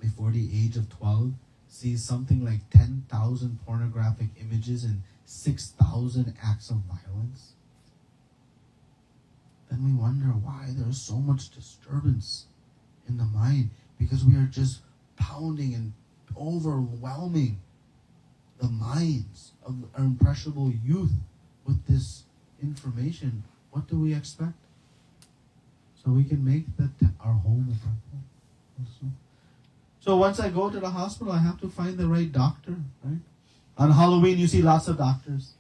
before the age of 12 sees something like 10,000 pornographic images and 6,000 acts of violence. Then we wonder why there's so much disturbance in the mind, because we are just pounding and overwhelming the minds of our impressionable youth with this information. What do we expect? So we can make our home a temple also. So once I go to the hospital, I have to find the right doctor, right? On Halloween, you see lots of doctors.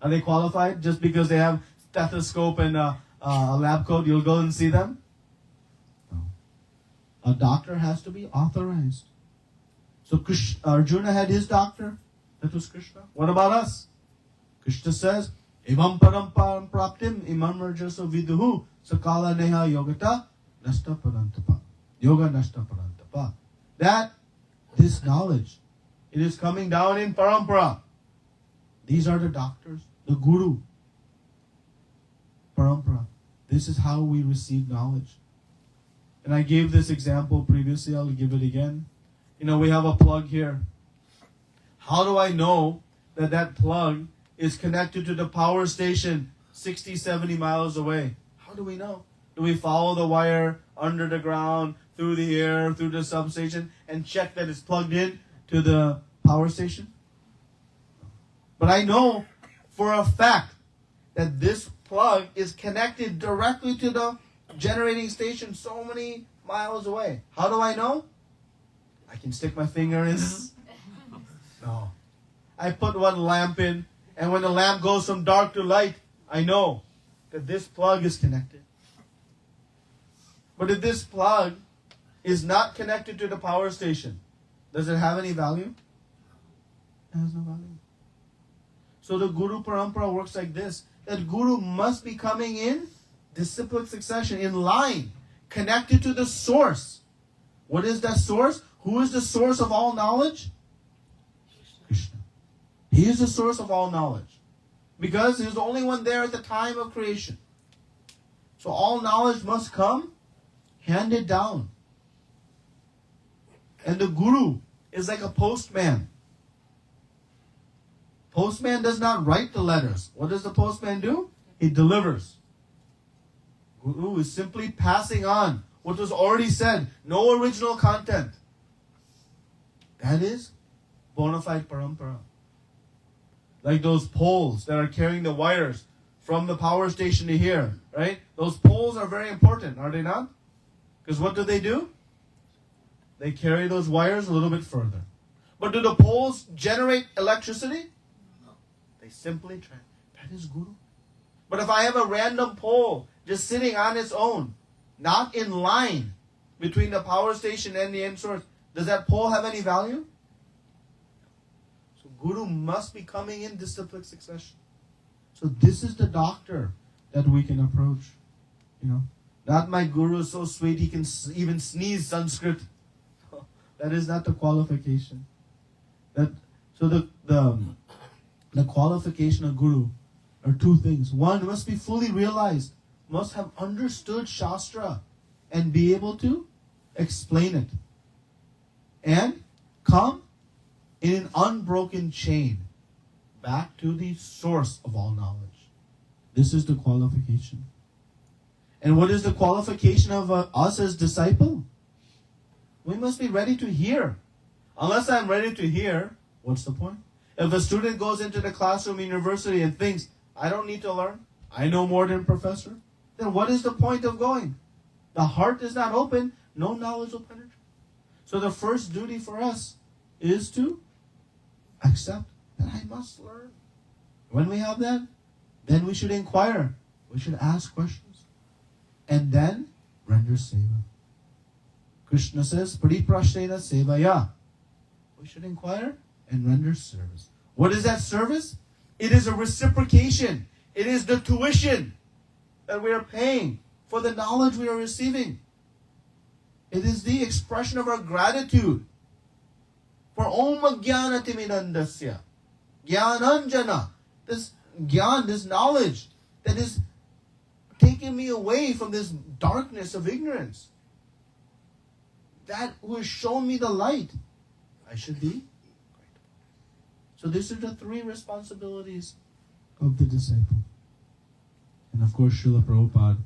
Are they qualified just because they have stethoscope and a lab coat? You'll go and see them? No. A doctor has to be authorized. So Arjuna had his doctor. That was Krishna. What about us? Krishna says, Imam paramparam praptim imam rajaso viduhu sakala neha yogata nashta parantapa. Yoga nashta parantapa. That, this knowledge, it is coming down in parampara. These are the doctors, the guru. Parampara. This is how we receive knowledge. And I gave this example previously, I'll give it again. You know, we have a plug here. How do I know that that plug is connected to the power station 60, 70 miles away? How do we know? Do we follow the wire under the ground, through the air, through the substation, and check that it's plugged in to the power station? But I know for a fact that this plug is connected directly to the generating station so many miles away. How do I know? I can stick my finger in. No. I put one lamp in, and when the lamp goes from dark to light, I know that this plug is connected. But if this plug is not connected to the power station, does it have any value? It has no value. So the Guru Parampara works like this. That Guru must be coming in disciplic succession, in line, connected to the source. What is that source? Who is the source of all knowledge? Krishna. He is the source of all knowledge. Because he was the only one there at the time of creation. So all knowledge must come handed down. And the Guru is like a postman. Postman does not write the letters. What does the postman do? He delivers. Guru is simply passing on what was already said. No original content. That is bona fide parampara. Like those poles that are carrying the wires from the power station to here, right? Those poles are very important, are they not? Because what do? They carry those wires a little bit further. But do the poles generate electricity? No. They simply that is Guru. But if I have a random pole just sitting on its own, not in line between the power station and the end source, does that pole have any value? So Guru must be coming in disciplic succession. So this is the doctor that we can approach. Not my Guru is so sweet he can even sneeze Sanskrit. That is not the qualification. So the qualification of Guru are two things. One, must be fully realized, must have understood Shastra and be able to explain it. And come in an unbroken chain back to the source of all knowledge. This is the qualification. And what is the qualification of us as disciple? We must be ready to hear. Unless I'm ready to hear, what's the point? If a student goes into the classroom in university and thinks, I don't need to learn, I know more than professor, then what is the point of going? The heart is not open, no knowledge will penetrate. So the first duty for us is to accept that I must learn. When we have that, then we should inquire. We should ask questions. And then render seva. Krishna says, Pariprashrena sevaya. We should inquire and render service. What is that service? It is a reciprocation. It is the tuition that we are paying for the knowledge we are receiving. It is the expression of our gratitude for Om Jnana Timinandasya. Jnananjana. This Gyan, this knowledge that is taking me away from this darkness of ignorance. That who has shown me the light. I should be grateful. So these are the three responsibilities of the disciple. And of course, Srila Prabhupada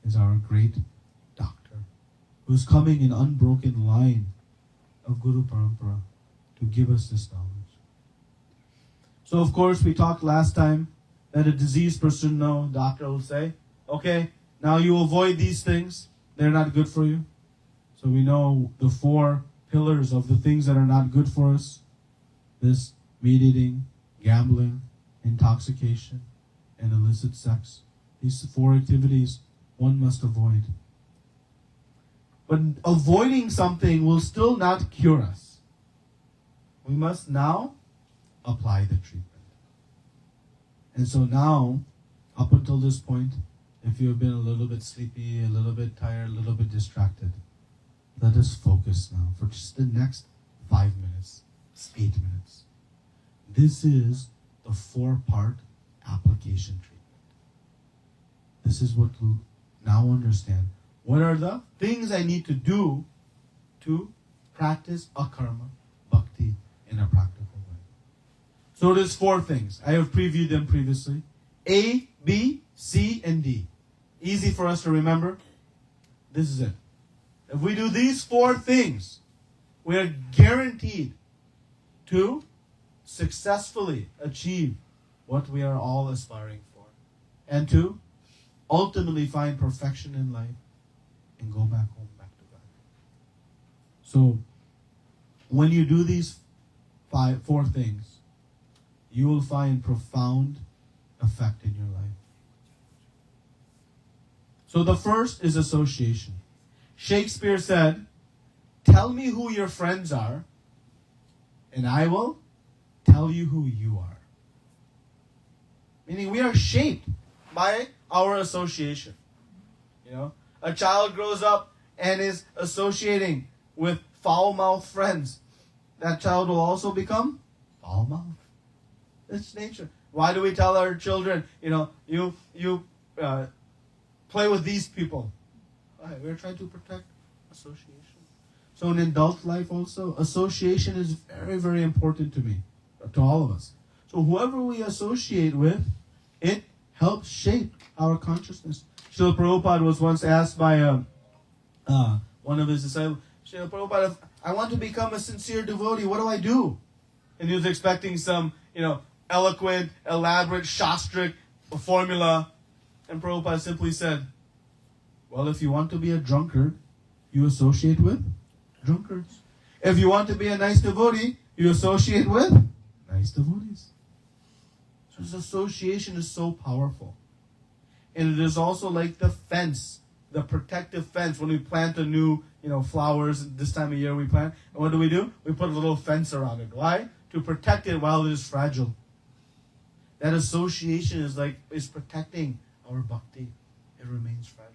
is our great doctor, who is coming in unbroken line of Guru Parampara to give us this knowledge. So of course, we talked last time that a diseased person, doctor will say, okay, now you avoid these things. They're not good for you. So we know the 4 pillars of the things that are not good for us. This meat eating, gambling, intoxication, and illicit sex. These 4 activities one must avoid. But avoiding something will still not cure us. We must now apply the treatment. And so now, up until this point, if you have been a little bit sleepy, a little bit tired, a little bit distracted, let us focus now for just the next 5 minutes, 8 minutes. This is the 4-part application treatment. This is what to now understand. What are the things I need to do to practice akarma, bhakti in a practical way? So it is 4 things. I have previewed them previously. A, B, C, and D. Easy for us to remember. This is it. If we do these 4 things, we are guaranteed to successfully achieve what we are all aspiring for. And to ultimately find perfection in life and go back home, back to God. So, when you do these 4 things, you will find profound effect in your life. So the first is association. Shakespeare said, tell me who your friends are, and I will tell you who you are. Meaning we are shaped by our association. A child grows up and is associating with foul-mouthed friends. That child will also become foul-mouthed. It's nature. Why do we tell our children, you play with these people? We're trying to protect association. So in adult life also, association is very, very important to me, to all of us. So whoever we associate with, it helps shape our consciousness. Srila Prabhupada was once asked by one of his disciples, Srila Prabhupada, if I want to become a sincere devotee, what do I do? And he was expecting some, eloquent, elaborate, shastric formula. And Prabhupada simply said, well, if you want to be a drunkard, you associate with drunkards. If you want to be a nice devotee, You associate with nice devotees. So this association is so powerful. And it is also like the fence, the protective fence. When we plant a new, flowers this time of year we plant. And what do? We put a little fence around it. Why? To protect it while it is fragile. That association is protecting our bhakti. It remains fragile.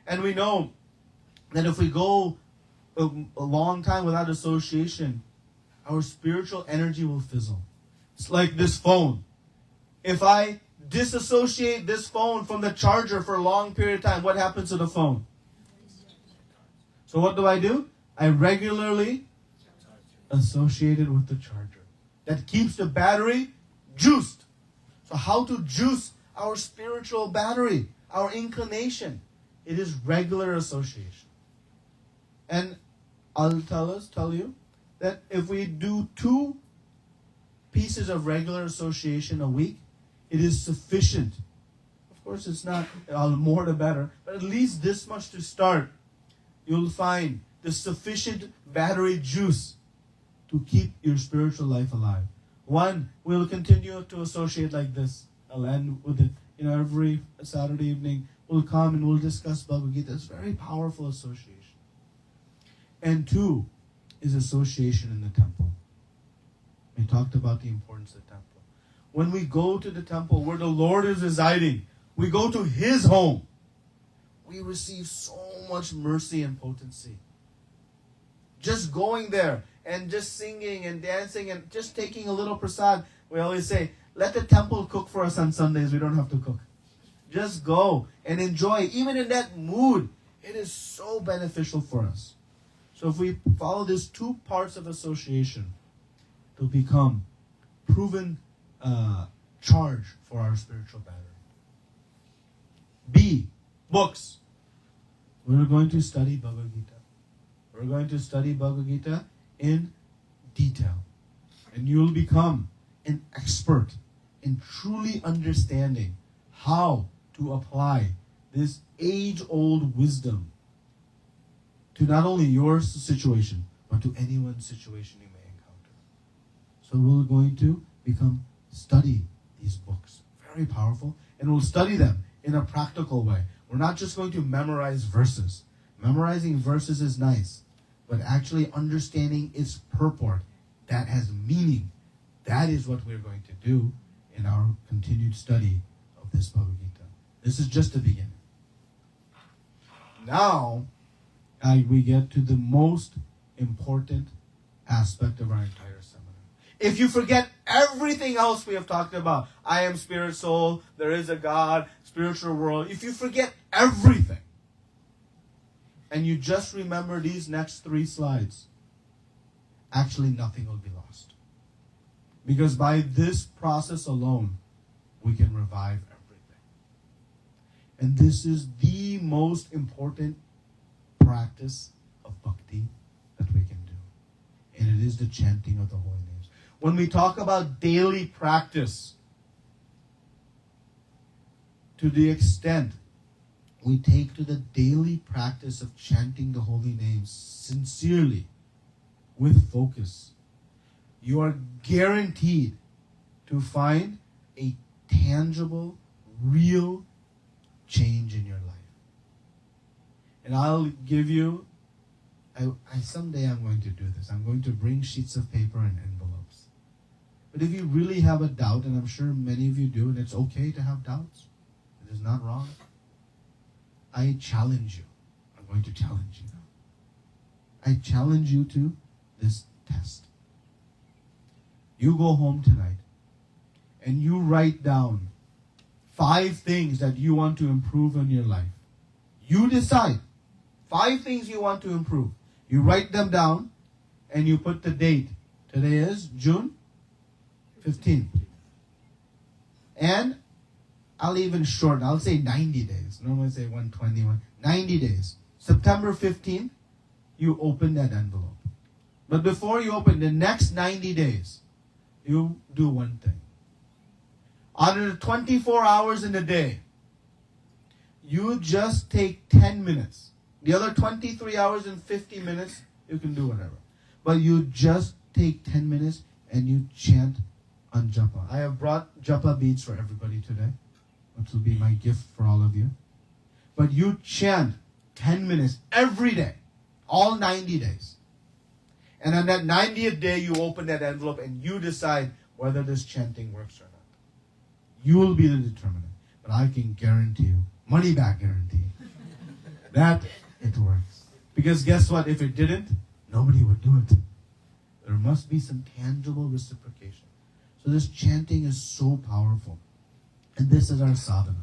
And we know that if we go a long time without association, our spiritual energy will fizzle. It's like this phone. If I disassociate this phone from the charger for a long period of time, what happens to the phone? So what do? I regularly associate it with the charger. That keeps the battery juiced. So how to juice our spiritual battery, our inclination? It is regular association. And I'll tell you that if we do 2 pieces of regular association a week, it is sufficient. Of course, it's not more the better, but at least this much to start. You'll find the sufficient battery juice to keep your spiritual life alive. 1, we'll continue to associate like this. I'll end with it. Every Saturday evening, we'll come and we'll discuss Bhagavad Gita. It's very powerful association. And 2 is association in the temple. We talked about the importance of the temple. When we go to the temple where the Lord is residing, we go to His home. We receive so much mercy and potency. Just going there and just singing and dancing and just taking a little prasad. We always say, let the temple cook for us on Sundays. We don't have to cook. Just go and enjoy. Even in that mood, it is so beneficial for us. So if we follow these 2 parts of association, it will become proven charge for our spiritual battery. B, books. We're going to study Bhagavad Gita. We're going to study Bhagavad Gita in detail. And you'll become an expert in truly understanding how to apply this age-old wisdom to not only your situation, but to anyone's situation you may encounter. So we're going to study these books. Very powerful. And we'll study them in a practical way. We're not just going to memorize verses. Memorizing verses is nice, but actually understanding its purport, that has meaning, that is what we're going to do in our continued study of this Bhagavad Gita. This is just the beginning. Now, we get to the most important aspect of our entire seminar. If you forget everything else we have talked about, I am spirit, soul, there is a God, spiritual world, if you forget everything, and you just remember these next 3 slides, actually nothing will be lost. Because by this process alone, we can revive everything. And this is the most important practice of bhakti that we can do. And it is the chanting of the holy names. When we talk about daily practice, to the extent we take to the daily practice of chanting the holy names sincerely, with focus, you are guaranteed to find a tangible, real change in your life. And I'll give you, someday I'm going to do this. I'm going to bring sheets of paper and envelopes. But if you really have a doubt, and I'm sure many of you do, and it's okay to have doubts, it is not wrong, I challenge you. I'm going to challenge you now. I challenge you to this test. You go home tonight and you write down 5 things that you want to improve in your life. You decide 5 things you want to improve. You write them down and you put the date. Today is June 15th. And I'll even shorten. I'll say 90 days. Normally I say 121. 90 days. September 15th, you open that envelope. But before you open the next 90 days, you do one thing. Out of the 24 hours in a day, you just take 10 minutes. The other 23 hours and 50 minutes, you can do whatever. but you just take 10 minutes and you chant on japa. I have brought japa beads for everybody today, which will be my gift for all of you. But you chant 10 minutes every day, all 90 days. And on that 90th day, you open that envelope and you decide whether this chanting works or not. You will be the determinant. But I can guarantee you, money back guarantee, that it works. Because guess what? If it didn't, nobody would do it. There must be some tangible reciprocation. So this chanting is so powerful. And this is our sadhana.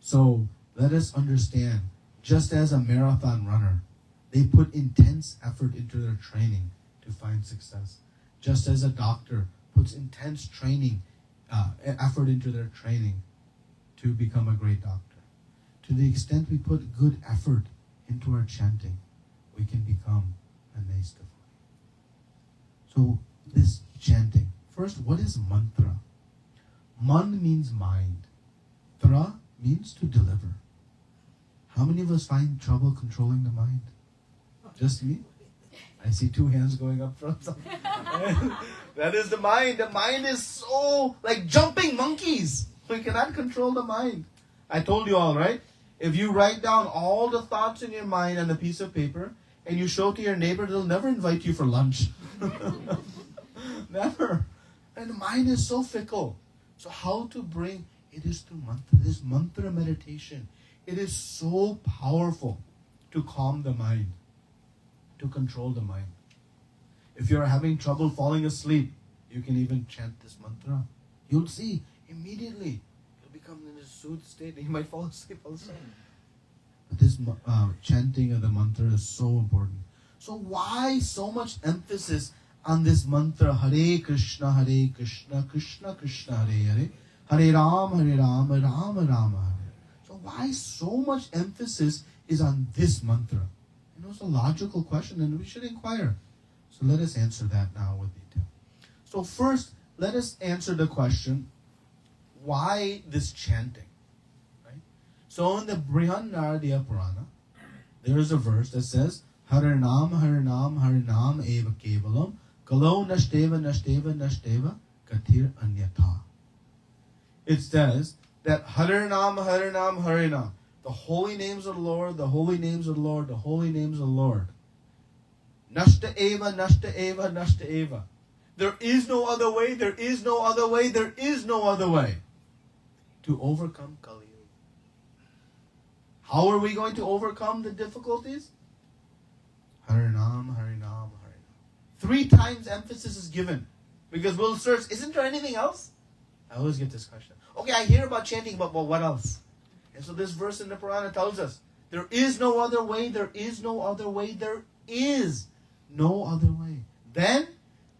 So let us understand, just as a marathon runner, they put intense effort into their training to find success. Just as a doctor puts intense training, effort into their training to become a great doctor. To the extent we put good effort into our chanting, we can become a Naistafari. So this chanting, first, what is mantra? Man means mind. Tra means to deliver. How many of us find trouble controlling the mind? Just me? I see 2 hands going up from some. That is the mind. The mind is so like jumping monkeys. We cannot control the mind. I told you all, right? If you write down all the thoughts in your mind on a piece of paper and you show to your neighbor, they'll never invite you for lunch. Never. And the mind is so fickle. So how to bring it is through mantra, this mantra meditation. It is so powerful to calm the mind, to control the mind. If you're having trouble falling asleep, you can even chant this mantra. You'll see immediately you'll become in a soothed state and you might fall asleep also. But this chanting of the mantra is so important. So why so much emphasis on this mantra? Hare Krishna, Krishna Krishna, Hare Hare, Hare Ram, Ram Rama, Hare. So why so much emphasis is on this mantra? You know, it's a logical question and we should inquire. So let us answer that now with detail. So first, let us answer the question, why this chanting? Right? So in the Brihadaranyaka Purana, there is a verse that says, Harinam, Harinam, Harinam eva kevalam, kalo nashteva, nashteva, nashteva, katir anyatha. It says that Harinam, Harinam, Harinam, the holy names of the Lord, the holy names of the Lord, the holy names of the Lord. Nashta eva, nashta eva, nashta eva. There is no other way, there is no other way, there is no other way to overcome Kali Yuga. How are we going to overcome the difficulties? Harinam, Harinam, Harinam. 3 times emphasis is given. Because we'll search, isn't there anything else? I always get this question. Okay, I hear about chanting, but what else? And so this verse in the Purana tells us, there is no other way, there is no other way, there is no other way. Then,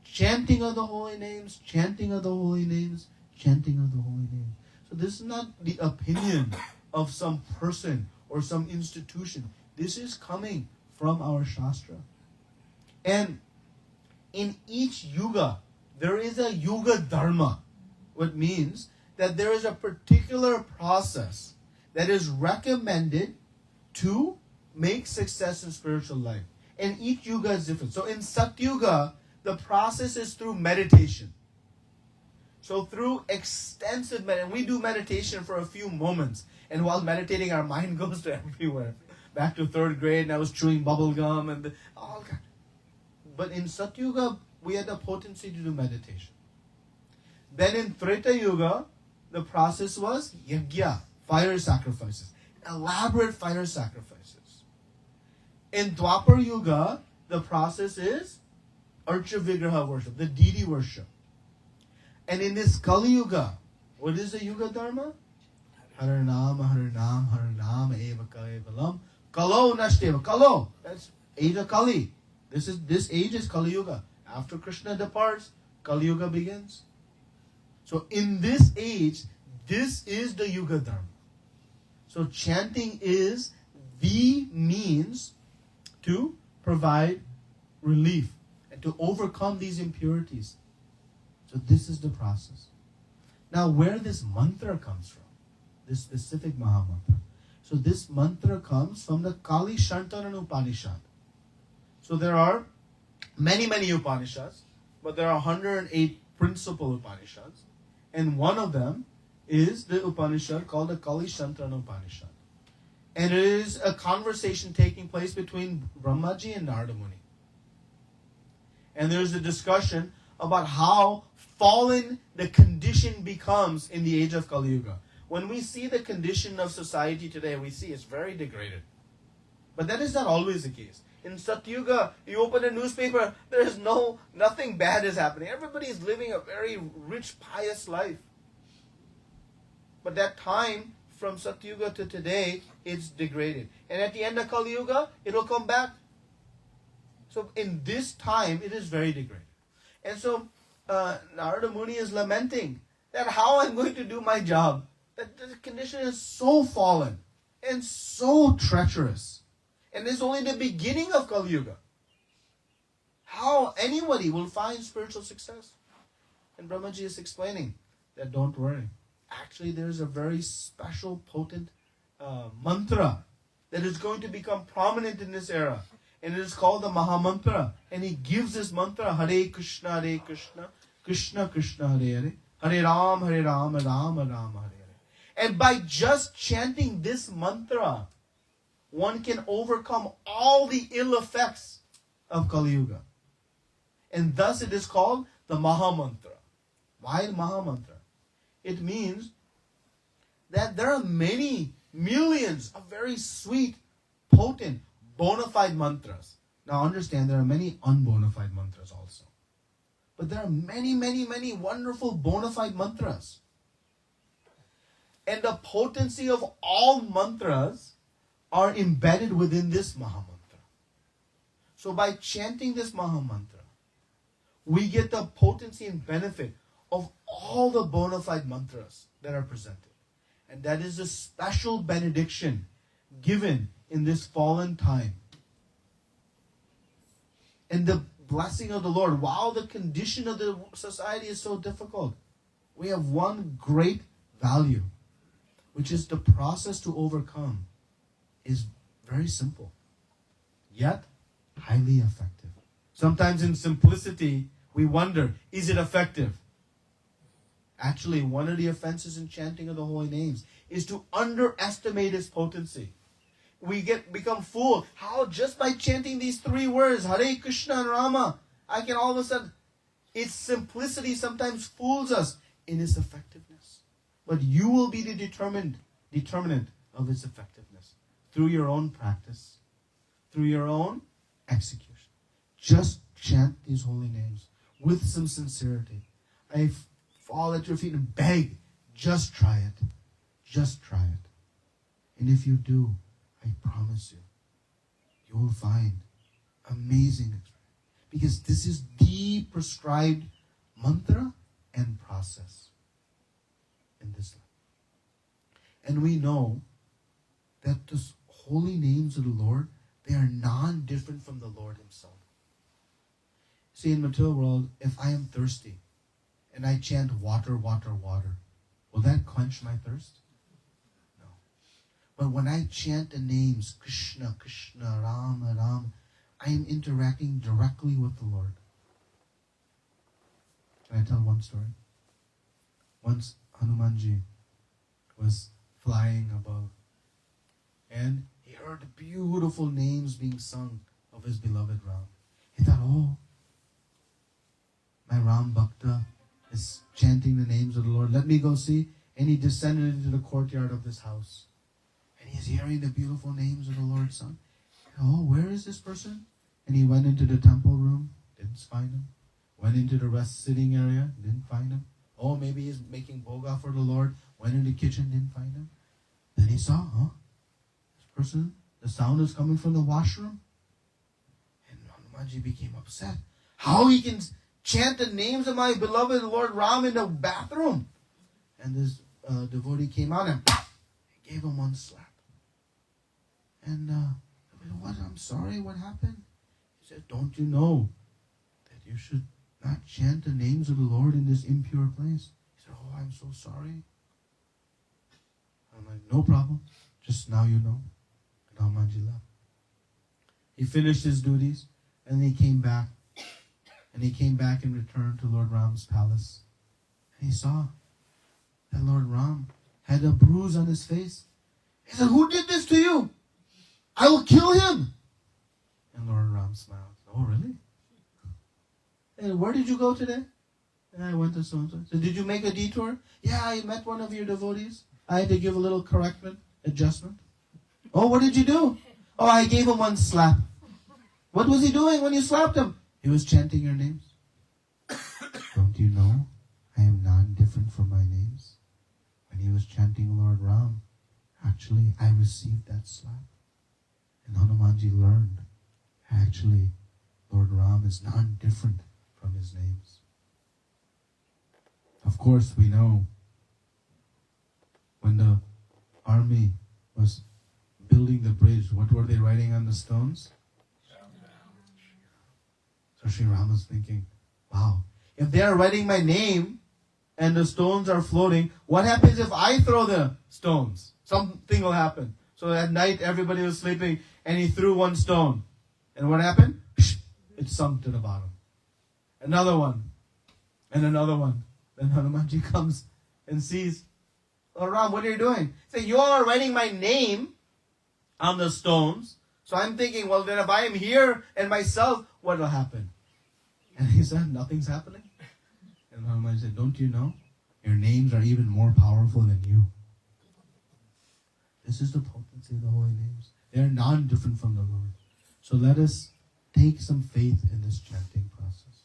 chanting of the holy names, chanting of the holy names, chanting of the holy names. So this is not the opinion of some person or some institution. This is coming from our Shastra. And in each yuga, there is a yuga dharma, which means that there is a particular process that is recommended to make success in spiritual life. And each yuga is different. So in Satyuga, the process is through meditation. So through extensive meditation, we do meditation for a few moments. And while meditating, our mind goes to everywhere. Back to 3rd grade, and I was chewing bubble gum and all that. But in Satyuga, we had the potency to do meditation. Then in Treta Yuga, the process was yajna, fire sacrifices. Elaborate fire sacrifices. In Dwapar Yuga, the process is Archa Vigraha worship, the deity worship. And in this Kali Yuga, what is the Yuga Dharma? Harinam, Harinam, Harinam, Eva Kalevalam, Kalo Nashteva. Kalo, that's age of Kali. This age is Kali Yuga. After Krishna departs, Kali Yuga begins. So in this age, this is the Yuga Dharma. So chanting is the means to provide relief and to overcome these impurities. So this is the process. Now where this mantra comes from, this specific Mahamantra. So this mantra comes from the Kali Shantarana Upanishad. So there are many Upanishads, but there are 108 principal Upanishads. And one of them is the Upanishad called the Kalishantrana Upanishad. And it is a conversation taking place between Brahmaji and Narada Muni. And there's a discussion about how fallen the condition becomes in the age of Kali Yuga. When we see the condition of society today, we see it's very degraded. But that is not always the case. In Satyuga, you open a newspaper, there's nothing bad is happening. Everybody is living a very rich, pious life. But that time, from Satyuga to today, it's degraded. And at the end of Kali Yuga, it'll come back. So in this time, it is very degraded. And so Narada Muni is lamenting that how I'm going to do my job. That the condition is so fallen and so treacherous. And it's only the beginning of Kali Yuga. How anybody will find spiritual success. And Brahmaji is explaining that don't worry. Actually, there's a very special, potent mantra that is going to become prominent in this era. And it is called the Maha Mantra. And he gives this mantra, Hare Krishna, Krishna Krishna, Hare Hare, Hare Ram, Ram Rama, Hare Hare. And by just chanting this mantra, one can overcome all the ill effects of Kali Yuga. And thus it is called the Maha Mantra. Why the Maha Mantra? It means that there are many millions of very sweet, potent, bona fide mantras. Now understand, there are many unbona fide mantras also. But there are many wonderful bona fide mantras. And the potency of all mantras are embedded within this Maha Mantra. So by chanting this Maha Mantra, we get the potency and benefit of all the bona fide mantras that are presented. And that is a special benediction given in this fallen time. And the blessing of the Lord, while the condition of the society is so difficult, we have one great value, which is the process to overcome is very simple, yet highly effective. Sometimes in simplicity, we wonder, is it effective? Actually, one of the offenses in chanting of the holy names is to underestimate its potency. We become fooled. How just by chanting these three words, Hare Krishna and Rama, I can all of a sudden, its simplicity sometimes fools us in its effectiveness. But you will be the determinant of its effectiveness through your own practice, through your own execution. Just chant these holy names with some sincerity. I fall at your feet and beg, just try it. Just try it. And if you do, I promise you, you will find amazing experience. Because this is the prescribed mantra and process in this life. And we know that the holy names of the Lord, they are non-different from the Lord himself. See, in material world, if I am thirsty and I chant water, water, water, will that quench my thirst? No. But when I chant the names Krishna, Krishna, Rama, Rama, I am interacting directly with the Lord. Can I tell one story? Once Hanumanji was flying above and he heard the beautiful names being sung of his beloved Ram. He thought, oh, my Ram Bhakta is chanting the names of the Lord. Let me go see. And he descended into the courtyard of this house. And he's hearing the beautiful names of the Lord's Son. Oh, where is this person? And he went into the temple room, didn't find him. Went into the rest sitting area, didn't find him. Oh, maybe he's making boga for the Lord. Went in the kitchen, didn't find him. Then he saw, this person, the sound is coming from the washroom. And Hanumanji became upset. How he can chant the names of my beloved Lord Ram in the bathroom? And this devotee came out and gave him one slap. And what? I'm sorry, what happened? He said, don't you know that you should not chant the names of the Lord in this impure place? He said, oh, I'm so sorry. I'm like, no problem. Just now you know. And Hanumanji left. He finished his duties and he came back. And he came back and returned to Lord Ram's palace. And he saw that Lord Ram had a bruise on his face. He said, "Who did this to you? I will kill him." And Lord Ram smiled. "Oh, really? And where did you go today?" "And I went to so-and-so." "So did you make a detour?" "Yeah, I met one of your devotees. I had to give a little correction, adjustment." "Oh, what did you do?" "Oh, I gave him one slap." "What was he doing when you slapped him?" "He was chanting your names." "Don't you know I am non-different from my names? When he was chanting Lord Ram, actually I received that slap." And Hanumanji learned, actually, Lord Ram is non-different from his names. Of course, we know when the army was building the bridge, what were they writing on the stones? So Sri Ram was thinking, wow, if they are writing my name and the stones are floating, what happens if I throw the stones? Something will happen. So at night, everybody was sleeping, and he threw one stone. And what happened? It sunk to the bottom. Another one. And another one. Then Hanumanji comes and sees, "Oh, Ram, what are you doing?" He said, "You are writing my name on the stones." So I'm thinking, well, then if I am here and myself, what will happen? And he said, "Nothing's happening." And Hanumanji said, "Don't you know? Your names are even more powerful than you." This is the potency of the holy names. They are non-different from the Lord. So let us take some faith in this chanting process.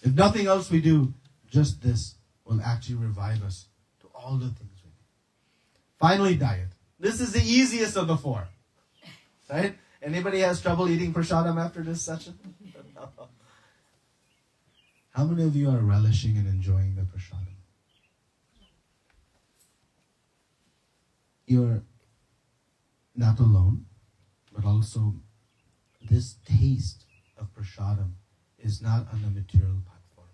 If nothing else we do, just this will actually revive us to all the things we need. Finally, diet. This is the easiest of the four. Right? Anybody has trouble eating prasadam after this session? No. How many of you are relishing and enjoying the prasadam? You're not alone, but also this taste of prasadam is not on the material platform.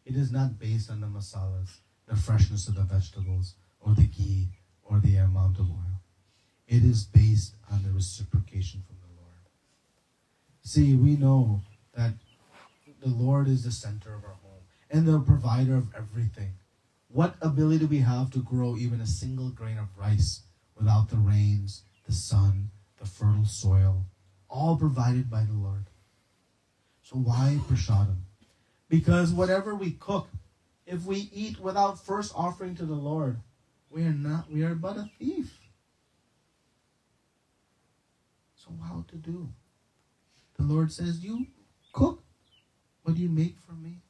It is not based on the masalas, the freshness of the vegetables, or the ghee, or the amount of oil. It is based on the reciprocation from the Lord. See, we know that the Lord is the center of our home and the provider of everything. What ability do we have to grow even a single grain of rice without the rains, the sun, the fertile soil, all provided by the Lord? So why prasadam? Because whatever we cook, if we eat without first offering to the Lord, we are but a thief. So how to do? The Lord says, you cook what you make for me.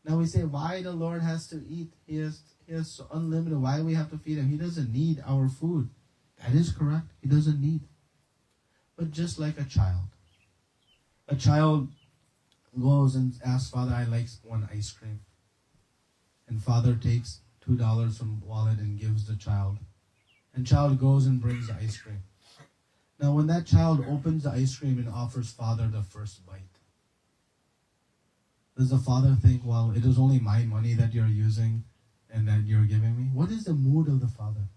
Now we say, why the Lord has to eat? He has unlimited. Why we have to feed him? He doesn't need our food. That is correct. He doesn't need. But just like a child goes and asks Father, I like one ice cream. And Father takes $2 from wallet and gives the child. And child goes and brings the ice cream. Now when that child opens the ice cream and offers Father the first bite, does the father think, well, it is only my money that you're using and that you're giving me? What is the mood of the father?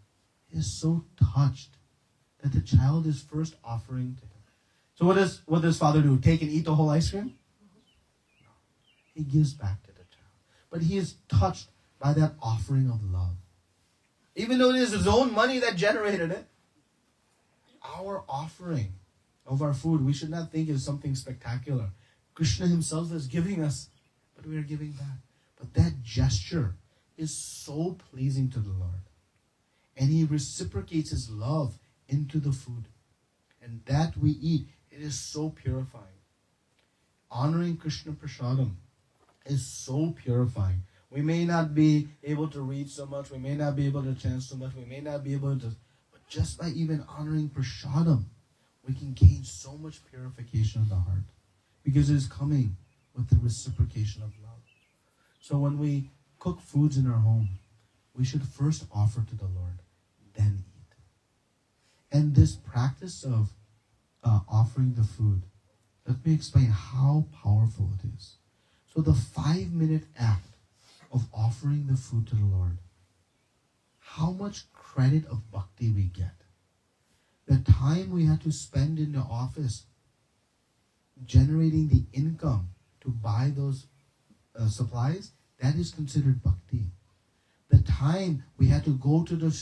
He is so touched that the child is first offering to him. So what does father do? Take and eat the whole ice cream? No. He gives back to the child. But he is touched by that offering of love. Even though it is his own money that generated it, our offering of our food, we should not think is something spectacular. Krishna himself is giving us, but we are giving back. But that gesture is so pleasing to the Lord. And he reciprocates his love into the food. And that we eat, it is so purifying. Honoring Krishna prasadam is so purifying. We may not be able to read so much, we may not be able to chant so much, we may not be able to, but just by even honoring prasadam, we can gain so much purification of the heart. Because it is coming with the reciprocation of love. So when we cook foods in our home, we should first offer to the Lord, then eat. And this practice of offering the food, let me explain how powerful it is. So the 5-minute act of offering the food to the Lord, how much credit of bhakti we get. The time we had to spend in the office generating the income to to buy those supplies, that is considered bhakti. The time we had to go to the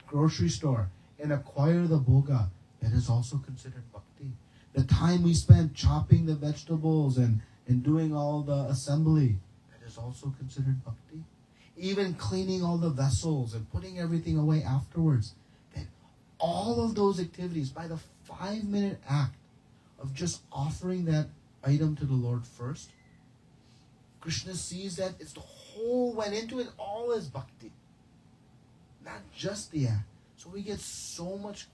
grocery store and acquire the bhoga, that is also considered bhakti. The time we spent chopping the vegetables and doing all the assembly, that is also considered bhakti. Even cleaning all the vessels and putting everything away afterwards. That all of those activities, by the 5-minute act of just offering that item to the Lord first, Krishna sees that it's the whole went into it, all is bhakti. Not just the act. So we get so much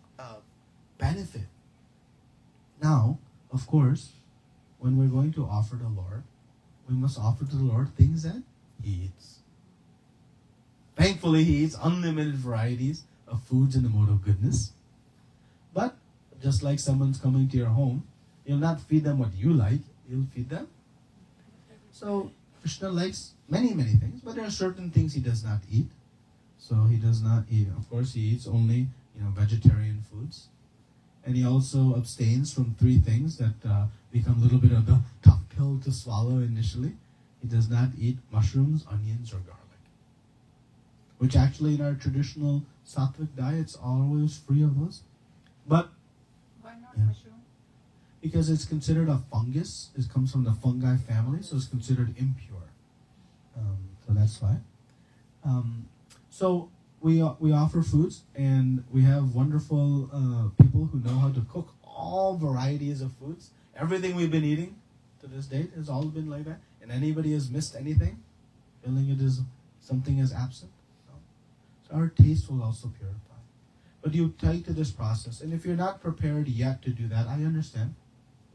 benefit. Now, of course, when we're going to offer the Lord, we must offer to the Lord things that He eats. Thankfully, He eats unlimited varieties of foods in the mode of goodness. But just like someone's coming to your home, you'll not feed them what you like, you'll feed them. So Krishna likes many, many things, but there are certain things He does not eat. So He does not eat. Of course, He eats only vegetarian foods. And He also abstains from 3 things that become a little bit of the tough pill to swallow initially. He does not eat mushrooms, onions, or garlic. Which actually in our traditional sattvic diet, it's always free of those. But why not mushroom? Because it's considered a fungus. It comes from the fungi family, so it's considered impure. So that's why. So we offer foods, and we have wonderful people who know how to cook all varieties of foods. Everything we've been eating to this date has all been like that. And anybody has missed anything, feeling it is something is absent. No. So our taste will also purify. But you take to this process, and if you're not prepared yet to do that, I understand.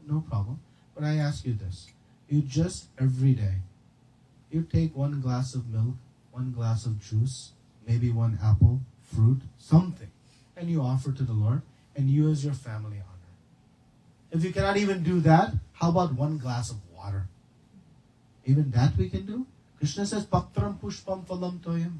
No problem. But I ask you this. You just every day, you take 1 glass of milk, 1 glass of juice, maybe 1 apple, fruit, something, and you offer to the Lord, and you as your family honor. If you cannot even do that, how about 1 glass of water? Even that we can do. Krishna says, Patram pushpam phalam toyam.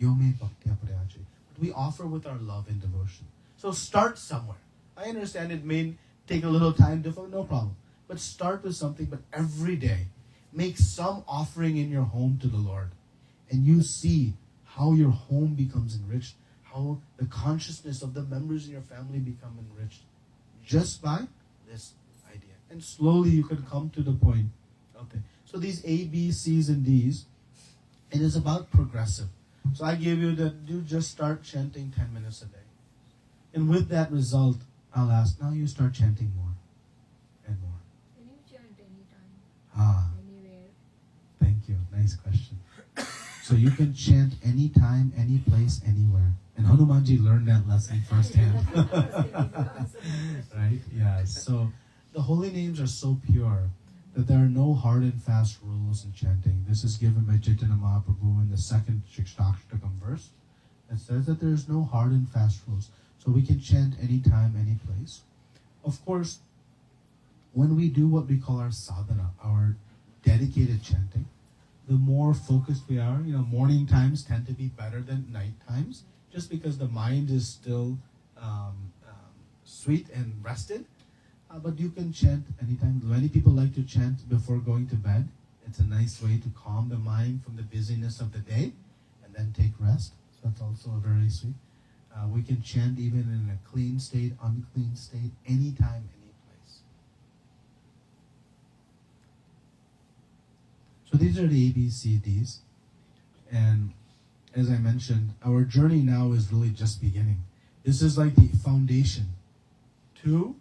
Yome bhaktya prayaji. But we offer with our love and devotion. So start somewhere. I understand it may take a little time to no problem. But start with something, but every day, make some offering in your home to the Lord. And you see how your home becomes enriched, how the consciousness of the members in your family become enriched. Just by this idea. And slowly you can come to the point. Okay. So these A, B, C's, and D's, it is about progressive. So I gave you that you just start chanting 10 minutes a day. And with that result, I'll ask, now you start chanting more and more. Can you chant anytime? Anywhere? Thank you. Nice question. So you can chant anytime, any place, anywhere. And Hanumanji learned that lesson firsthand. Right? Yeah. So the holy names are so pure that there are no hard and fast rules in chanting. This is given by Chaitanya Mahaprabhu in the 2nd Shikshtakshtakam verse. It says that there is no hard and fast rules. So we can chant anytime, any place. Of course, when we do what we call our sadhana, our dedicated chanting, the more focused we are, morning times tend to be better than night times, just because the mind is still sweet and rested. But you can chant anytime. Many people like to chant before going to bed. It's a nice way to calm the mind from the busyness of the day and then take rest. So that's also very sweet. We can chant even in a clean state, unclean state, anytime, any place. So these are the A, B, C, Ds. And as I mentioned, our journey now is really just beginning. This is like the foundation to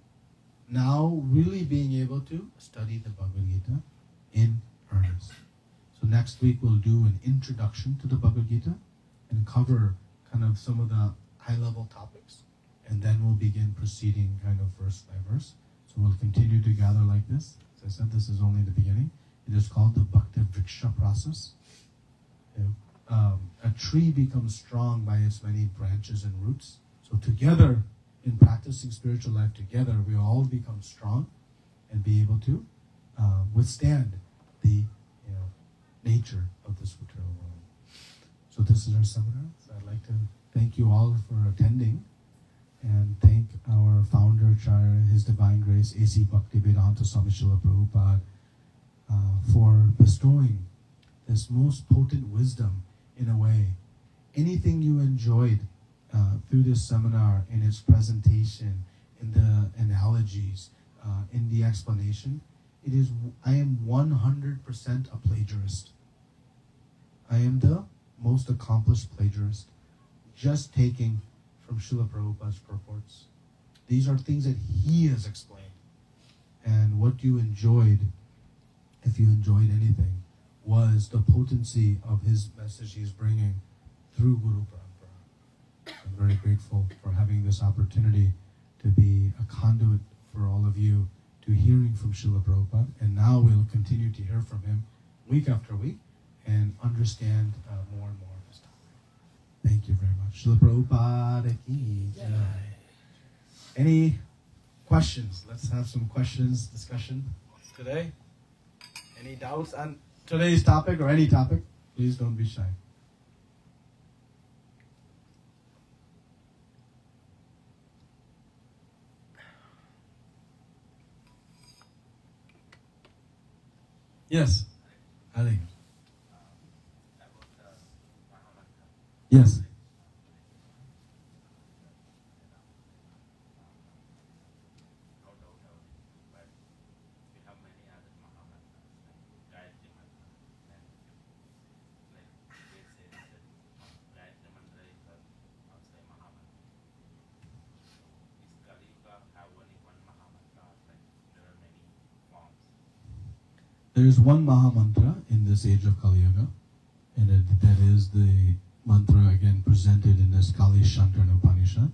now really being able to study the Bhagavad Gita in earnest. So next week we'll do an introduction to the Bhagavad Gita and cover kind of some of the high-level topics. And then we'll begin proceeding kind of verse by verse. So we'll continue to gather like this. As I said, this is only the beginning. It is called the Bhakti Vriksha process. A tree becomes strong by its many branches and roots. So together, in practicing spiritual life together, we all become strong and be able to withstand the nature of this material world. So this is our seminar. So I'd like to thank you all for attending and thank our founder, Acharya, His Divine Grace, A.C. Bhaktivedanta Swami Srila Prabhupada, for bestowing this most potent wisdom in a way. Anything you enjoyed through this seminar, in its presentation, in the analogies, in the explanation, I am 100% a plagiarist. I am the most accomplished plagiarist, just taking from Srila Prabhupada's purports. These are things that he has explained. And what you enjoyed, if you enjoyed anything, was the potency of his message he's bringing through Guru Parampara. I'm very grateful for having this opportunity to be a conduit for all of you to hearing from Srila Prabhupada. And now we'll continue to hear from him week after week and understand more and more of his topic. Thank you very much. Srila Prabhupada ki jai. Any questions? Let's have some questions, discussion today. Any doubts on today's topic or any topic? Please don't be shy. Yes. Ali. Yes. There is one Maha Mantra in this age of Kali Yuga, and that is the mantra again presented in this Kali Shankarana Upanishad,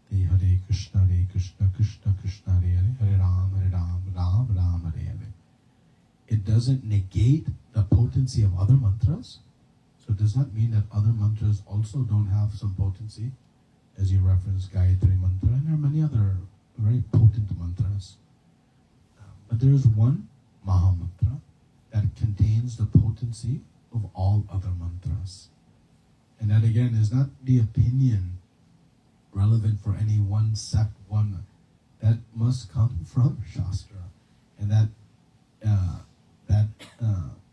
the Hare Krishna, Krishna Krishna, Hare Hare, Hare Ram, Ram Ram, Hare Hare. It doesn't negate the potency of other mantras, so it does not mean that other mantras also don't have some potency, as you referenced Gayatri Mantra, and there are many other very potent mantras. But there is one Maha Mantra that contains the potency of all other mantras. And that again is not the opinion relevant for any one sect, that must come from Shastra. And that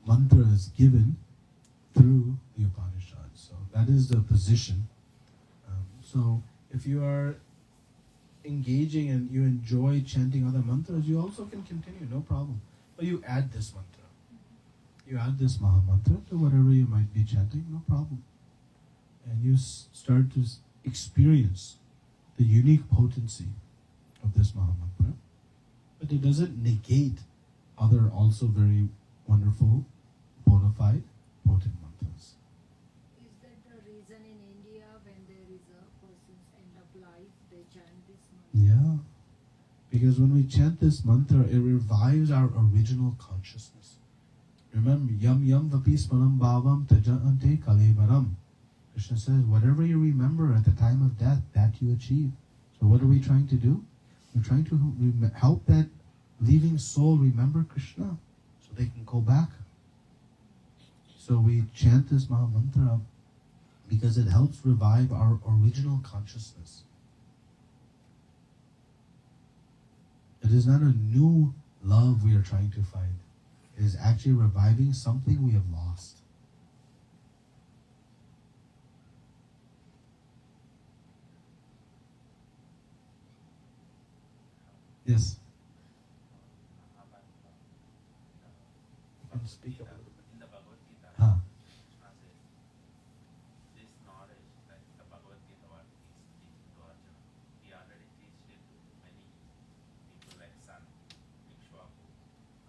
mantra is given through the Upanishads. So that is the position. So if you are engaging and you enjoy chanting other mantras, you also can continue, no problem. But you add this mantra. You add this Maha Mantra to whatever you might be chanting, no problem. And you start to experience the unique potency of this Maha Mantra. But it doesn't negate other also very wonderful, bona fide, potent mantras. Is that the reason in India when there is a person's end of life, they chant this mantra? Yeah. Because when we chant this mantra, it revives our original consciousness. Remember, yam yam vapi smaram bhavam tajante kalevaram. Krishna says, whatever you remember at the time of death, that you achieve. So what are we trying to do? We're trying to help that leaving soul remember Krishna so they can go back. So we chant this Maha Mantra because it helps revive our original consciousness. It is not a new love we are trying to find. It is actually reviving something we have lost. Yes. You can speak up a little bit. In the Bhagavad Gita, Huh. Krishna says, this knowledge, like the Bhagavad Gita, what he's teaching to Arjuna, he already teached it to many people like Sun, Ikshvaku,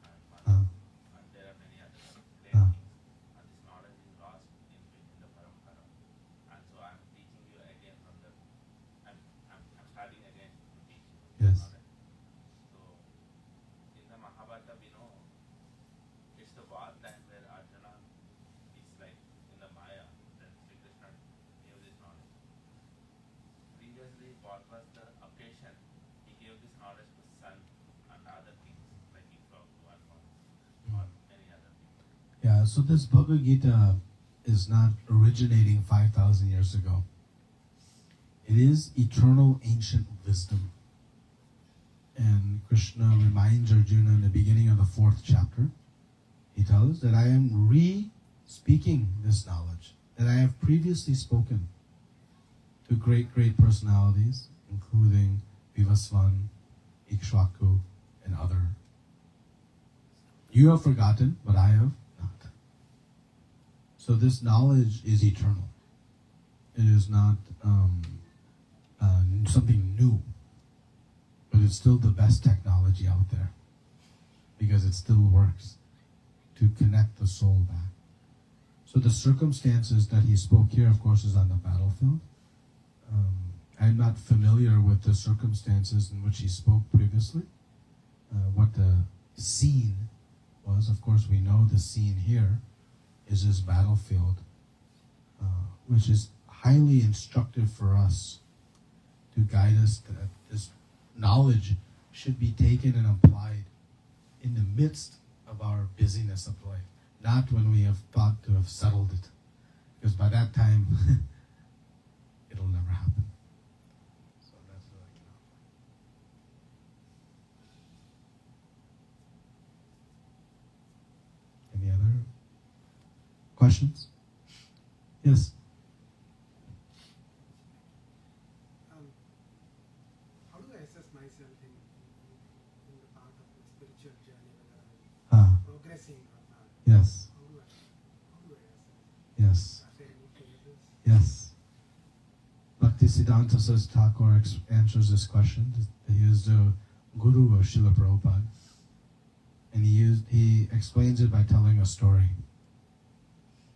and Manu, and there are many other great Huh. kings. And this knowledge is lost in the Parampara. And so I'm teaching you again from the, I'm starting again to teach you this Yes. knowledge. So in the Mahabharata, we know it's the war time where Arjuna is like in the Maya, that Sri Krishna gave this knowledge. Previously, what was the occasion? He gave this knowledge to Sun and other kings like Ikshvaku and Manu, or many other people. Yeah, so this Bhagavad Gita is not originating 5,000 years ago. It is eternal ancient wisdom. And Krishna reminds Arjuna in the beginning of the 4th chapter he tells, that I am re-speaking this knowledge that I have previously spoken to great, great personalities, including Vivasvan, Ikshvaku, and other. You have forgotten, but I have not. So this knowledge is eternal. It is not something new, but it's still the best technology out there because it still works to connect the soul back. So the circumstances that he spoke here, of course, is on the battlefield. I'm not familiar with the circumstances in which he spoke previously, what the scene was. Of course, we know the scene here is this battlefield, which is highly instructive for us to guide us that this knowledge should be taken and applied in the midst of our busyness of life, not when we have thought to have settled it, because by that time it'll never happen. So that's what I can offer. Any other questions? Yes. How do I assess myself in the path of the spiritual journey, whether I'm progressing or not? Yes. How do I assess? Yes. Are there any phases? Yes. Bhaktisiddhanta Thakur answers this question. He is the guru of Srila Prabhupada. And he explains it by telling a story.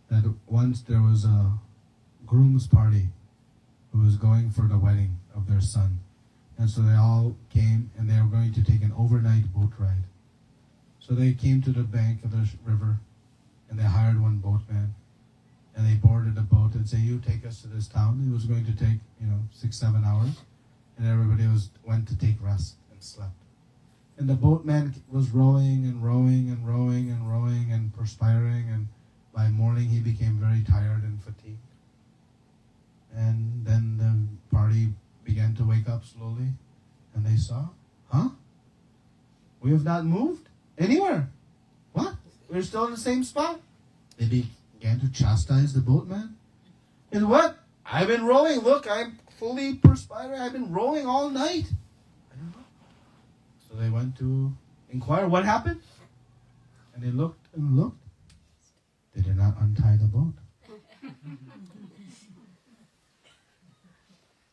That once there was a groom's party who was going for the wedding of their son. And so they all came and they were going to take an overnight boat ride. So they came to the bank of the river and they hired one boatman. And they boarded a boat and say, you take us to this town. It was going to take, 6-7 hours. And everybody went to take rest and slept. And the boatman was rowing and rowing and rowing and rowing and perspiring. And by morning he became very tired and fatigued. And then the party began to wake up slowly. And they saw, we have not moved anywhere. What? We're still in the same spot. They began to chastise the boatman. And what? I've been rowing. Look, I'm fully perspiring. I've been rowing all night. I don't know. So they went to inquire what happened. And they looked and looked. They did not untie the boat.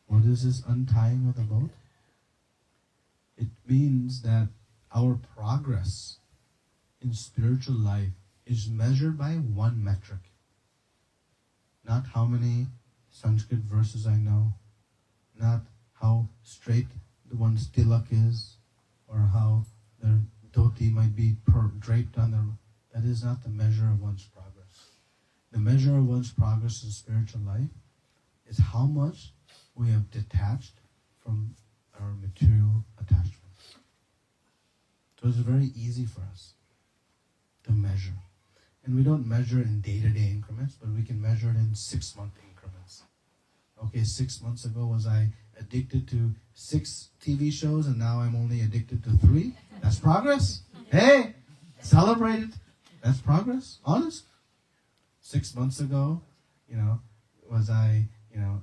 What is this untying of the boat? It means that our progress in spiritual life is measured by one metric. Not how many Sanskrit verses I know, not how straight the one's tilak is, or how their dhoti might be draped on their... That is not the measure of one's progress. The measure of one's progress in spiritual life is how much we have detached from our material attachments. So it's very easy for us to measure. And we don't measure in day-to-day increments, but we can measure it in 6-month increments. Okay, 6 months ago was I addicted to 6 TV shows and now I'm only addicted to 3? That's progress. Hey, celebrate it. That's progress. Honest. 6 months ago, was I,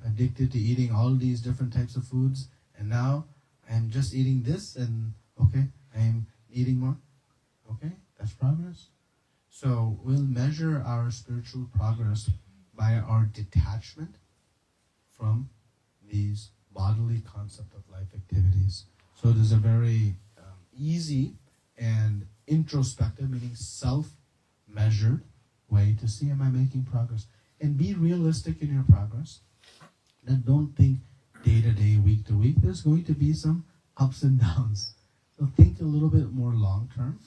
addicted to eating all these different types of foods, and now I'm just eating this, and okay, I'm eating more. Okay, that's progress. So we'll measure our spiritual progress by our detachment from these bodily concept of life activities. So it is a very easy and introspective, meaning self-measured way to see, am I making progress? And be realistic in your progress. And don't think day to day, week to week. There's going to be some ups and downs. So think a little bit more long term.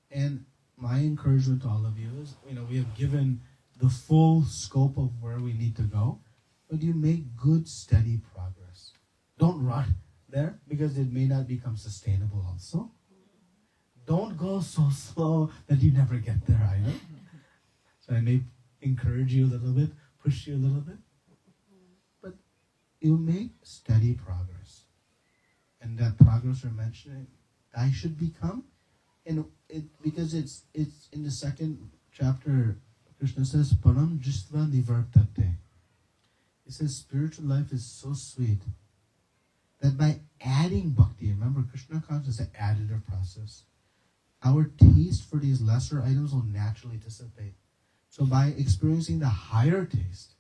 And my encouragement to all of you is, we have given the full scope of where we need to go, but you make good, steady progress. Don't run there because it may not become sustainable also. Don't go so slow that you never get there either. So I may encourage you a little bit, push you a little bit, but you make steady progress. And that progress we're mentioning, I should become, And because it's in the second chapter, Krishna says, Param Jistva Nivartate. He says spiritual life is so sweet that by adding bhakti, remember Krishna consciousness is an additive process, our taste for these lesser items will naturally dissipate. So by experiencing the higher taste,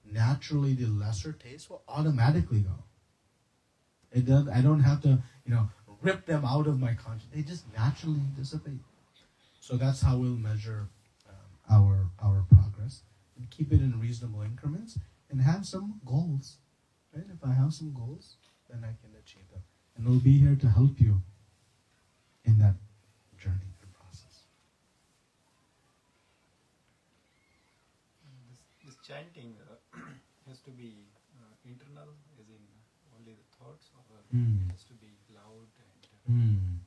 naturally the lesser taste will automatically go. I don't have to, rip them out of my conscience. They just naturally dissipate. So that's how we'll measure our progress, and keep it in reasonable increments, and have some goals. Right? If I have some goals, then I can achieve them, and we'll be here to help you in that journey and process. This chanting has to be internal, as in only the thoughts, or it has to be loud and.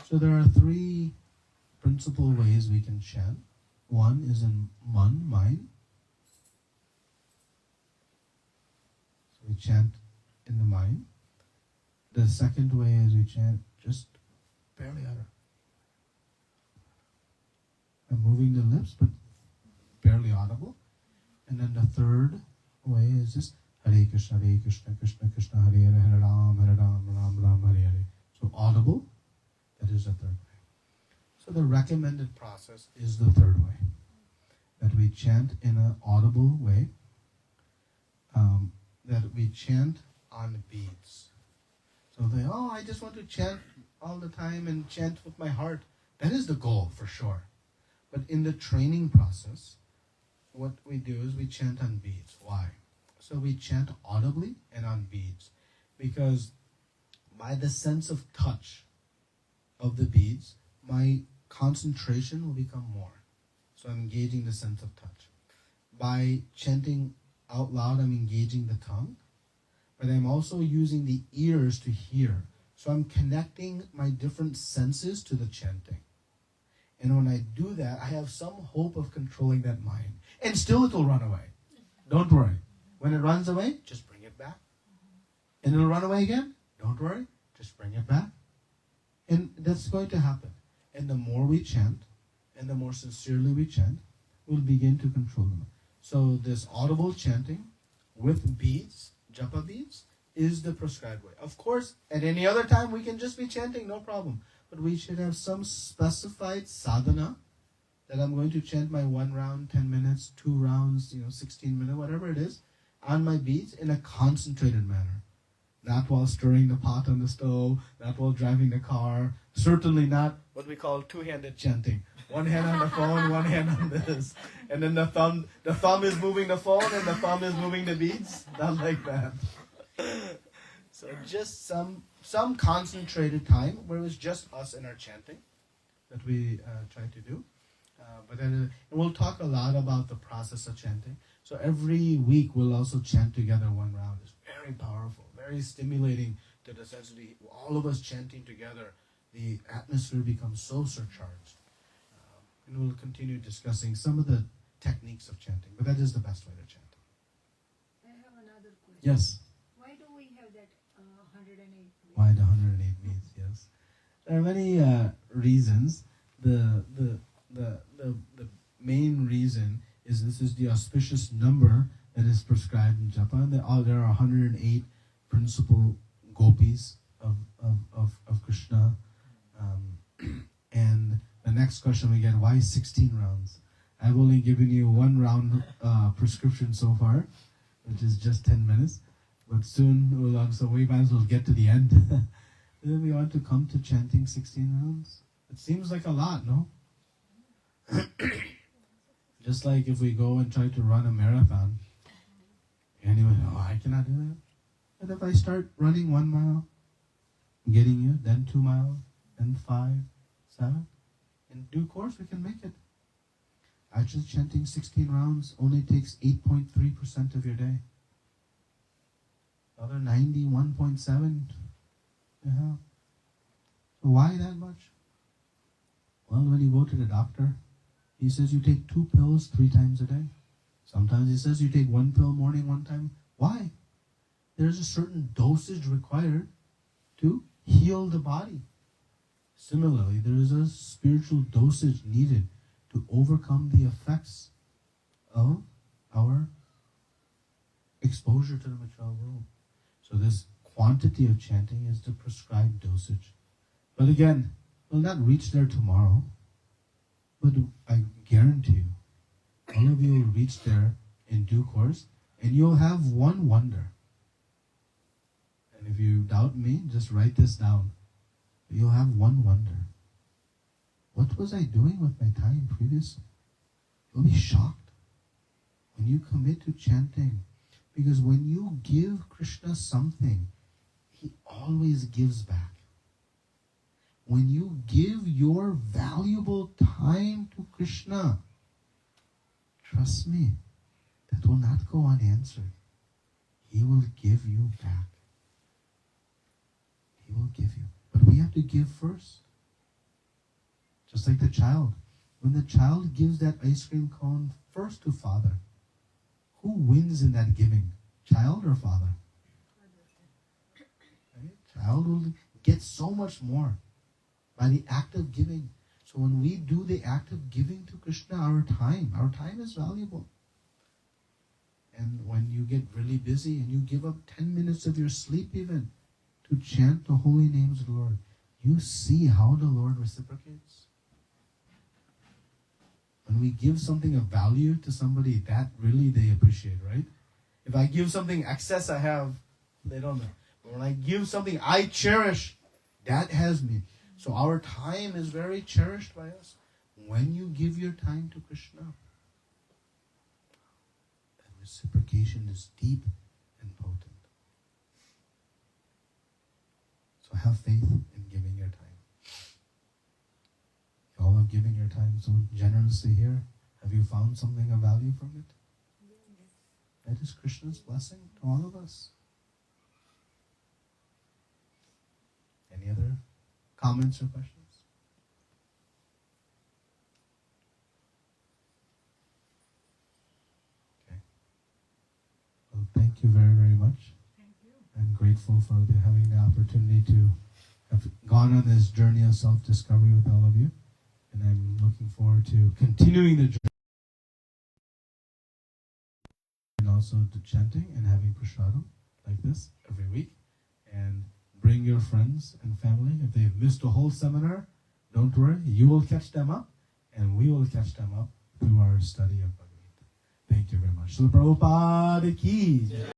So there are three principal ways we can chant. One is in mind. So we chant in the mind. The second way is we chant just barely utter. I'm moving the lips, but barely audible. And then the third way is just Hare Krishna, Krishna Krishna, Hare Hare, Hare Ram, Ram Ram, Hare Hare. So audible, that is the third way. So the recommended process is the third way. That we chant in an audible way. That we chant on beats. So I just want to chant all the time and chant with my heart. That is the goal for sure. But in the training process, what we do is we chant on beats. Why? So we chant audibly and on beats. Because by the sense of touch of the beads, my concentration will become more. So I'm engaging the sense of touch. By chanting out loud, I'm engaging the tongue. But I'm also using the ears to hear. So I'm connecting my different senses to the chanting. And when I do that, I have some hope of controlling that mind. And still it will run away. Don't worry. When it runs away, just bring it back. And it'll run away again. Don't worry. Just bring it back. And that's going to happen. And the more we chant, and the more sincerely we chant, we'll begin to control them. So this audible chanting with beads, japa beads, is the prescribed way. Of course, at any other time, we can just be chanting, no problem. But we should have some specified sadhana that I'm going to chant my 1 round, 10 minutes, 2 rounds, 16 minutes, whatever it is, on my beads in a concentrated manner. Not while stirring the pot on the stove, not while driving the car, certainly not what we call two-handed chanting. One hand on the phone, one hand on this. And then the thumb is moving the phone and the thumb is moving the beads. Not like that. So just some concentrated time where it's just us and our chanting that we try to do. But then we'll talk a lot about the process of chanting. So every week we'll also chant together 1 round. It's very powerful, very stimulating to the sense of all of us chanting together. The atmosphere becomes so surcharged. And we'll continue discussing some of the techniques of chanting. But that is the best way to chant. I have another question. Yes. Why do we have that 108 beats? Why the 108 beats? Yes. There are many reasons. The main reason is this is the auspicious number that is prescribed in japa. And there are 108 principal gopis of Krishna. And the next question we get, why 16 rounds? I've only given you 1 round prescription so far, which is just 10 minutes. But soon, so we might as well get to the end. Then we want to come to chanting 16 rounds. It seems like a lot, no? Just like if we go and try to run a marathon. Anyway, I cannot do that. But if I start running 1 mile, getting you, then 2 miles, then 5, 7, in due course we can make it. Actually, chanting 16 rounds only takes 8.3% of your day. The other 91.7, yeah. So why that much? Well, when you go to the doctor, he says you take 2 pills 3 times a day. Sometimes he says you take 1 pill morning, 1 time. Why? There's a certain dosage required to heal the body. Similarly, there is a spiritual dosage needed to overcome the effects of our exposure to the material world. So this quantity of chanting is the prescribed dosage. But again, we'll not reach there tomorrow. But I guarantee you, all of you will reach there in due course, and you'll have one wonder. And if you doubt me, just write this down. You'll have one wonder. What was I doing with my time previously? You'll be shocked when you commit to chanting. Because when you give Krishna something, he always gives back. When you give your valuable time to Krishna, trust me, that will not go unanswered. He will give you back. He will give you. But we have to give first. Just like the child. When the child gives that ice cream cone first to father, who wins in that giving? Child or father? Right? Child will get so much more by the act of giving. So when we do the act of giving to Krishna our time is valuable. And when you get really busy and you give up 10 minutes of your sleep even to chant the holy names of the Lord, you see how the Lord reciprocates. When we give something of value to somebody, that really they appreciate, right? If I give something excess I have, they don't know. But when I give something I cherish, that has me. So our time is very cherished by us. When you give your time to Krishna, that reciprocation is deep and potent. So have faith in giving your time. You all are giving your time so generously here. Have you found something of value from it? That is Krishna's blessing to all of us. Any other comments or questions? Okay. Well, thank you very, very much. Thank you. I'm grateful for having the opportunity to have gone on this journey of self-discovery with all of you. And I'm looking forward to continuing the journey and also to chanting and having prasadam like this every week. And bring your friends and family. If they've missed a whole seminar, don't worry. You will catch them up, and we will catch them up through our study of Bhagavad Gita. Thank you very much. So Prabhupada ki.